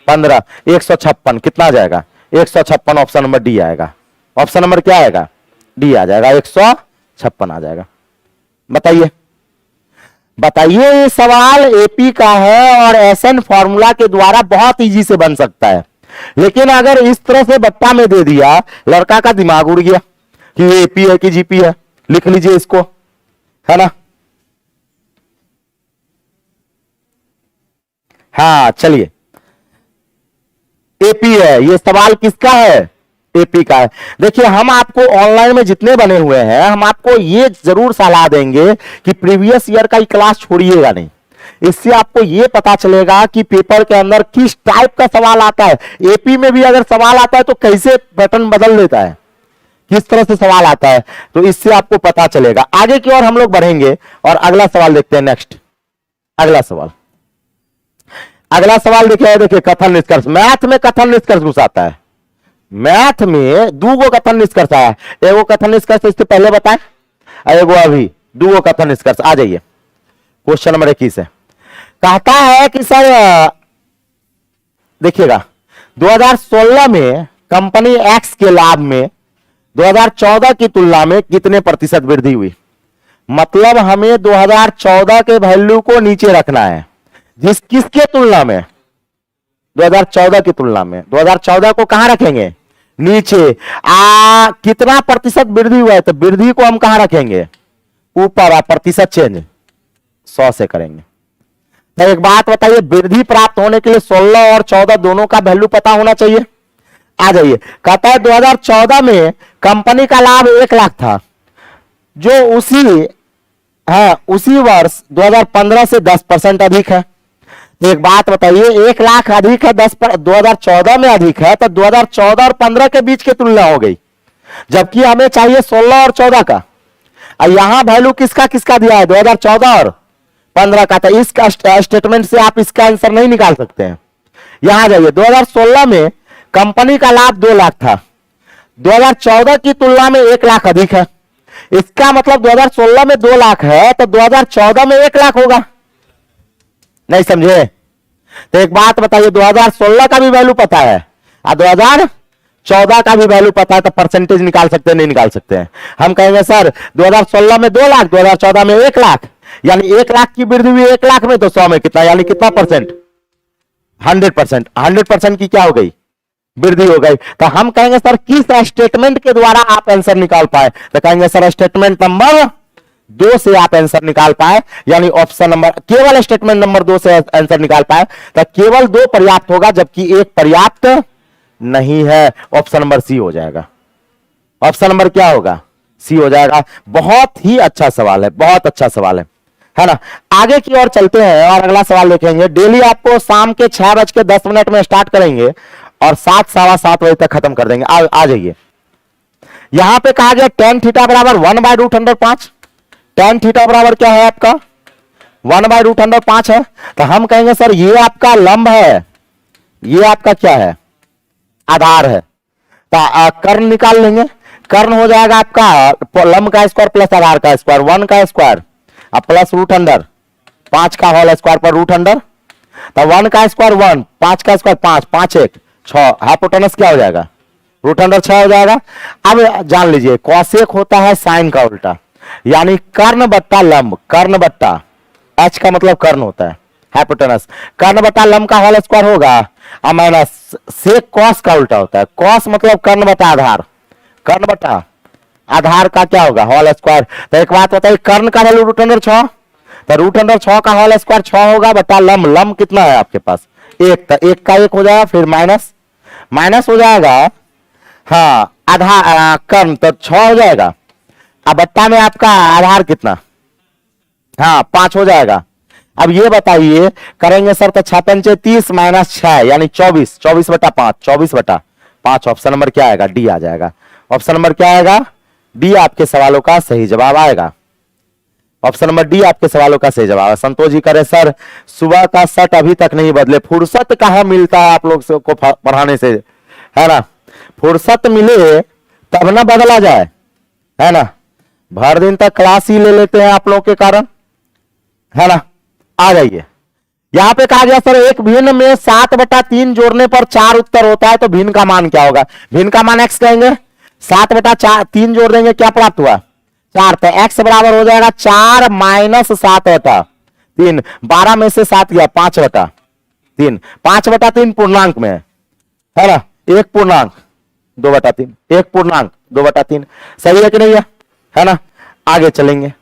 15 156 कितना आ जाएगा? 156। ऑप्शन नंबर डी आएगा। ऑप्शन नंबर क्या आएगा? डी आ जाएगा, 156 आ जाएगा। बताइए बताइए, ये सवाल एपी का है और एसएन फॉर्मूला के द्वारा बहुत इजी से बन सकता है, लेकिन अगर इस तरह से बट्टा में दे दिया, लड़का का दिमाग उड़ गया कि ये एपी है कि जीपी है। लिख लीजिए इसको, है ना? हाँ चलिए, एपी है। ये सवाल किसका है? एपी का है। देखिए हम आपको ऑनलाइन में जितने बने हुए हैं, हम आपको ये जरूर सलाह देंगे कि प्रीवियस ईयर का क्लास छोड़िएगा नहीं। इससे आपको ये पता चलेगा कि पेपर के अंदर किस टाइप का सवाल आता है। एपी में भी अगर सवाल आता है तो कैसे पैटर्न बदल देता है, किस तरह से सवाल आता है, तो इससे आपको पता चलेगा। आगे की ओर हम लोग बढ़ेंगे और अगला सवाल देखते हैं। नेक्स्ट अगला सवाल, अगला सवाल देखिए कथन निष्कर्ष। मैथ में कथन निष्कर्ष घुसाता है। मैथ में दूगो कथन निष्कर्ष आया। एगो कथन निष्कर्ष इससे पहले बताएं, एगो अभी। दूगो कथन निष्कर्ष आ जाइए। क्वेश्चन नंबर 21 है। कहता है कि सर देखिएगा 2016 में कंपनी एक्स के लाभ में 2014 की तुलना में कितने प्रतिशत वृद्धि हुई? मतलब हमें 2014 के वैल्यू को नीचे रखना है। किसके तुलना में? 2014 की तुलना में। 2014 को कहां रखेंगे? नीचे। कितना प्रतिशत वृद्धि हुआ है? तो वृद्धि को हम कहां रखेंगे? ऊपर। प्रतिशत चेंज 100 से करेंगे। तो एक बात बताइए, वृद्धि प्राप्त होने के लिए 16 और 14 दोनों का वैल्यू पता होना चाहिए। आ जाइए, कहता है 2014 में कंपनी का लाभ 1 लाख था, जो उसी वर्ष 2015 से 10% अधिक है। तो एक बात बताइए, 1 लाख अधिक है 2014 में अधिक है, तो 2014 और 15 के बीच की तुलना हो गई, जबकि हमें चाहिए 16 और 14 का। और यहां वैल्यू किसका किसका दिया है, 2014 और 15 का। तो इस स्टेटमेंट से आप इसका आंसर नहीं निकाल सकते हैं। यहां जाइए, 2016 में कंपनी का लाभ 2 लाख था, 2014 की तुलना में 1 लाख अधिक है। इसका मतलब 2016 में 2 लाख है, तो 2014 में 1 लाख होगा। नहीं समझे? तो एक बात बताइए, 2016 का भी वैल्यू पता है और 2014 का भी वैल्यू पता है, तो परसेंटेज निकाल सकते हैं नहीं निकाल सकते हैं? हम कहेंगे सर 2016 में 2 लाख, 2014 में 1 लाख, यानी 1 लाख की वृद्धि हुई 1 लाख में, तो 100 में कितना, यानी कितना परसेंट? 100%। 100% की क्या हो गई, वृद्धि हो गई। तो हम कहेंगे सर किस स्टेटमेंट के द्वारा आप आंसर निकाल पाए, तो कहेंगे सर स्टेटमेंट नंबर 2 से आप आंसर निकाल पाए, यानी ऑप्शन नंबर, केवल स्टेटमेंट नंबर 2 से आंसर निकाल पाए। तो केवल 2 पर्याप्त होगा, जबकि 1 पर्याप्त नहीं है। ऑप्शन नंबर सी हो जाएगा। ऑप्शन नंबर क्या होगा, सी हो जाएगा। बहुत ही अच्छा सवाल है, बहुत अच्छा सवाल है ना। आगे की ओर चलते हैं और अगला सवाल देखेंगे। डेली आपको शाम के 6:10 में स्टार्ट करेंगे और 7 सवा 7 बजे तक खत्म कर देंगे। आ जाइए, यहां पे कहा गया tan थीटा बराबर 1/√5। tan थीटा बराबर क्या है आपका, 1/√5 है। तो हम कहेंगे सर ये आपका लंब है, ये आपका क्या है, आधार है। तो कर्ण निकाल लेंगे। कर्ण हो जाएगा आपका लंब का स्क्वायर प्लस आधार का स्क्वायर, 1 का स्क्वायर और प्लस √5 का होल स्क्वायर पर √। तो 1 का स्क्वायर 1, 5 का स्क्वायर 5, 5 1 6, हाइपोटेनस क्या हो जाएगा, √6 हो जाएगा। अब जान लीजिए कॉसेक होता है साइन का उल्टा, यानी कर्ण बट्टा लंब, कर्ण बट्टा एच का मतलब कर्ण होता है, हाइपोटेनस, कर्ण बट्टा लंब का होल स्क्वायर होगा और माइनस सेक कॉस का उल्टा होता है। कॉस मतलब कर्ण बट्टा आधार, कर्ण बट्टा आधार का क्या होगा, होल स्क्वायर। तो एक बात बताइए, कर्ण का वैल्यू √6, तो √6 का होल स्क्वायर 6 होगा बट्टा लंब, लंब कितना है आपके पास 1, तो 1 का 1 हो जाएगा, फिर माइनस हो जाएगा, हाँ आधार कर्ण, तो 6 हो जाएगा। अब बट्टा में आपका आधार कितना, हाँ 5 हो जाएगा। अब ये बताइए करेंगे सर, तो 6×5 30 माइनस 6 यानी 24, 24/5, 24/5। ऑप्शन नंबर क्या आएगा, डी आ जाएगा। ऑप्शन नंबर क्या आएगा, डी आपके सवालों का सही जवाब आएगा। ऑप्शन नंबर डी आपके सवालों का सही जवाब है। संतोष जी करे सर सुबह का सेट अभी तक नहीं बदले, फुर्सत कहां मिलता है आप लोग को पढ़ाने से, है ना। फुर्सत मिले तब ना बदला जाए, है ना। भर दिन तक क्लास ही ले लेते हैं आप लोगों के कारण, है ना। आ जाइए, यहां पे कहा गया सर एक भिन्न में 7/3 जोड़ने पर 4 उत्तर होता है, तो भिन्न का मान क्या होगा। भिन्न का मान x कहेंगे, 7/3 जोड़ देंगे क्या प्राप्त हुआ 4, तो x बराबर हो जाएगा 4 - 7/3। 12 में से 7 गया 5/3, 5/3 पूर्णांक में है ना, 1 पूर्णांक 2/3, 1 पूर्णांक 2/3, सही है कि नहीं है ना। आगे चलेंगे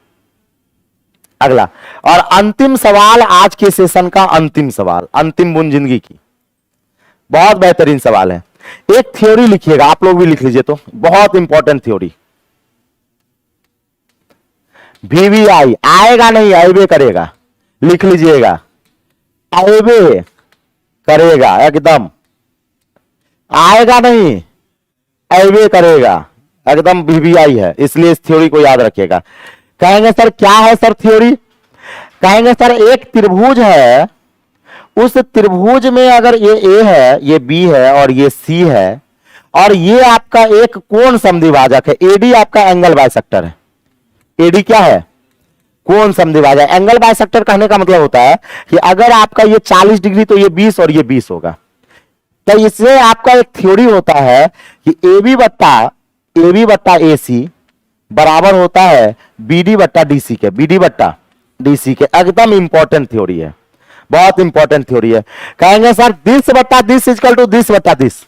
अगला और अंतिम सवाल, आज के सेशन का अंतिम सवाल, अंतिम बुन जिंदगी की, बहुत बेहतरीन सवाल है। एक थ्योरी लिखिएगा, आप लोग भी लिख लीजिए, तो बहुत इंपॉर्टेंट थ्योरी। VVI आएगा नहीं, आएबे करेगा, लिख लीजिएगा, आएबे करेगा, एकदम आएगा नहीं, आएबे करेगा, एकदम VVI है, इसलिए इस थ्योरी को याद रखिएगा। कहेंगे सर क्या है सर थ्योरी, कहेंगे सर एक त्रिभुज है, उस त्रिभुज में अगर ये A है, ये B है और ये C है, और ये आपका एक कोण समद्विभाजक है, AD आपका एंगल बाइसेक्टर है। AD क्या है, कोण समद्विभाजक। एंगल बाइसेक्टर कहने का मतलब होता है कि अगर आपका ये 40 डिग्री तो ये 20 और ये 20 होगा। तो इससे आपका एक थ्योरी होता है कि AB बट्टा AC बराबर होता है BD बट्टा DC के, BD बट्टा DC के। एकदम इंपॉर्टेंट थ्योरी है, बहुत इंपॉर्टेंट थ्योरी है। कहेंगे सर 20 बट्टा 20 इक्वल टू 20 बट्टा 20,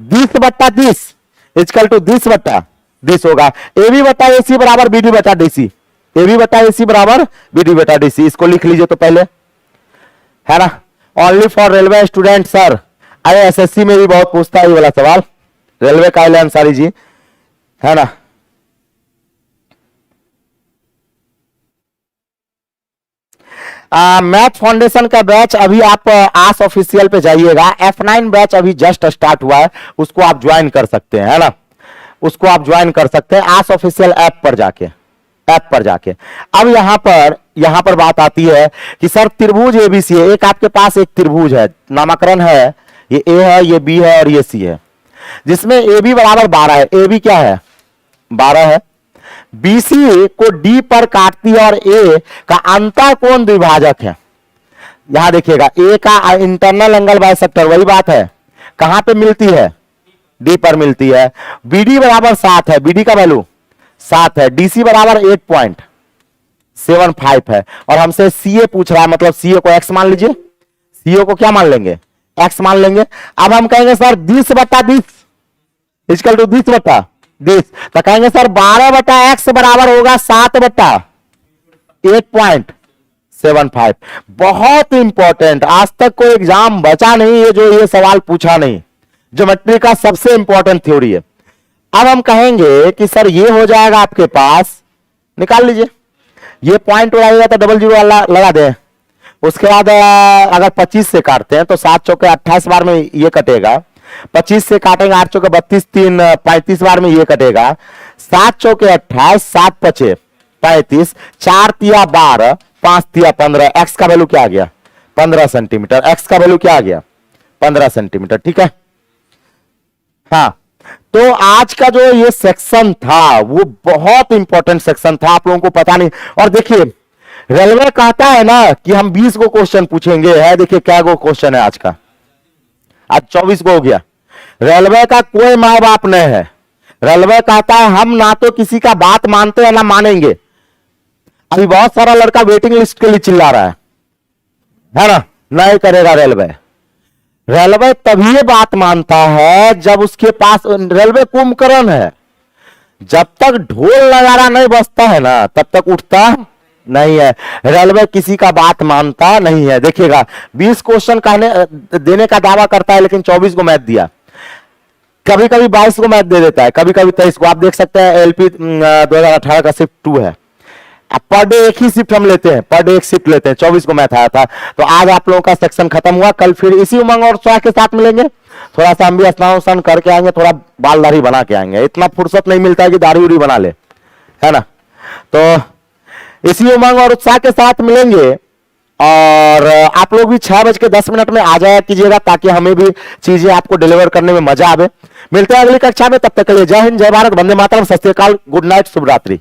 20 बट्टा 20 इक्वल टू 20 बट्टा 20 होगा। AB बट्टा AC बराबर BD बट्टा DC, AB बट्टा AC बराबर BD बट्टा DC। इसको लिख लीजिए तो पहले है ना, only for railway student sir. अरे एसएससी में भी बहुत पूछता है ये वाला सवाल, रेलवे का अंसारी जी, है ना। मैथ फाउंडेशन का बैच अभी आप आस ऑफिशियल पे जाइएगा, F9 बैच अभी जस्ट स्टार्ट हुआ है, उसको आप ज्वाइन कर सकते हैं, है ना, उसको आप ज्वाइन कर सकते हैं आस ऑफिशियल ऐप पर जाके। अब यहां पर बात आती है कि सर त्रिभुज एबीसी है, एक आपके पास एक त्रिभुज है, नामकरण है, ये ए है, ये बी है और ये सी है, जिसमें ए बी बराबर 12 है, ए बी क्या है 12 है, बीसी को डी पर काटती है और ए का अंतर कोण द्विभाजक है। यहां देखिएगा ए का इंटरनल एंगल बाइसेक्टर, वही बात है, कहां पे मिलती है, डी पर मिलती है। बीडी बराबर 7 है, बीडी का वैल्यू 7 है, डीसी बराबर 8.75 है, और हमसे सीए पूछ रहा है, मतलब सीए को एक्स मान लीजिए, सीए को क्या मान लेंगे, एक्स मान लेंगे। अब हम कहेंगे सर 20/20 इक्वल टू 20/20, तो कहेंगे सर 12/x बराबर होगा 7/8.75। बहुत इंपॉर्टेंट, आज तक कोई एग्जाम बचा नहीं है जो ये सवाल पूछा नहीं, ज्योमेट्री का सबसे इंपॉर्टेंट थ्योरी है। अब हम कहेंगे कि सर ये हो जाएगा आपके पास, निकाल लीजिए, ये पॉइंट उड़ाइएगा तो डबल जीरो लगा दें, उसके बाद अगर 25 से काटते हैं तो 7 चौके 28 बार में ये कटेगा, 25 से काटेंगे 8 चौके 32, 3 35 बार में ये कटेगा, 7 चौके 28, 7 पचे 35, 4 तिया 12, 5 तिया 15, एक्स का वैल्यू क्या आ गया 15 सेंटीमीटर, एक्स का वैल्यू क्या आ गया 15 सेंटीमीटर, ठीक है। हाँ, तो आज का जो ये सेक्शन था वो बहुत इंपॉर्टेंट सेक्शन था, आप लोगों को पता नहीं। और देखिए रेलवे कहता है ना कि हम 20 को क्वेश्चन पूछेंगे, है देखिए क्या गो क्वेश्चन है आज का, आज 24 को हो गया। रेलवे का कोई माँ बाप नहीं है, रेलवे कहता है हम ना तो किसी का बात मानते हैं ना मानेंगे। अभी बहुत सारा लड़का वेटिंग लिस्ट के लिए चिल्ला रहा है ना, नहीं करेगा रेलवे। रेलवे तभी बात मानता है जब उसके पास रेलवे कुंभकर्ण है, जब तक ढोल नगाड़ा नहीं बजता है ना तब तक उठता नहीं है। रेलवे किसी का बात मानता नहीं है। देखिएगा 20 क्वेश्चन कहने देने का दावा करता है, लेकिन 24 को मैथ दिया, कभी कभी 22 को मैथ दे देता है, कभी कभी 23 को। आप देख सकते हैं एलपी 2018 का शिफ्ट 2 है, पर डे एक ही शिफ्ट हम लेते हैं, पर डे एक शिफ्ट लेते हैं, 24 को मैथ आया था। तो आज आप लोगों का सेक्शन खत्म हुआ, कल फिर इसी उमंग और उत्साह के साथ मिलेंगे। थोड़ा सा हम भी स्नान करके आएंगे, थोड़ा बाल दाढ़ी बना के आएंगे, इतना फुर्सत नहीं मिलता है कि दाढ़ी उड़ी बना ले, है ना। तो इसी उमंग और उत्साह के साथ मिलेंगे, और आप लोग भी 6:10 में आ जाया कीजिएगा, ताकि हमें भी चीजें आपको डिलीवर करने में मजा आवे। मिलते हैं अगली कक्षा में, तब तक के लिए जय हिंद, जय भारत, वंदे मातरम, सत श्री अकाल, गुड नाइट, शुभ रात्रि।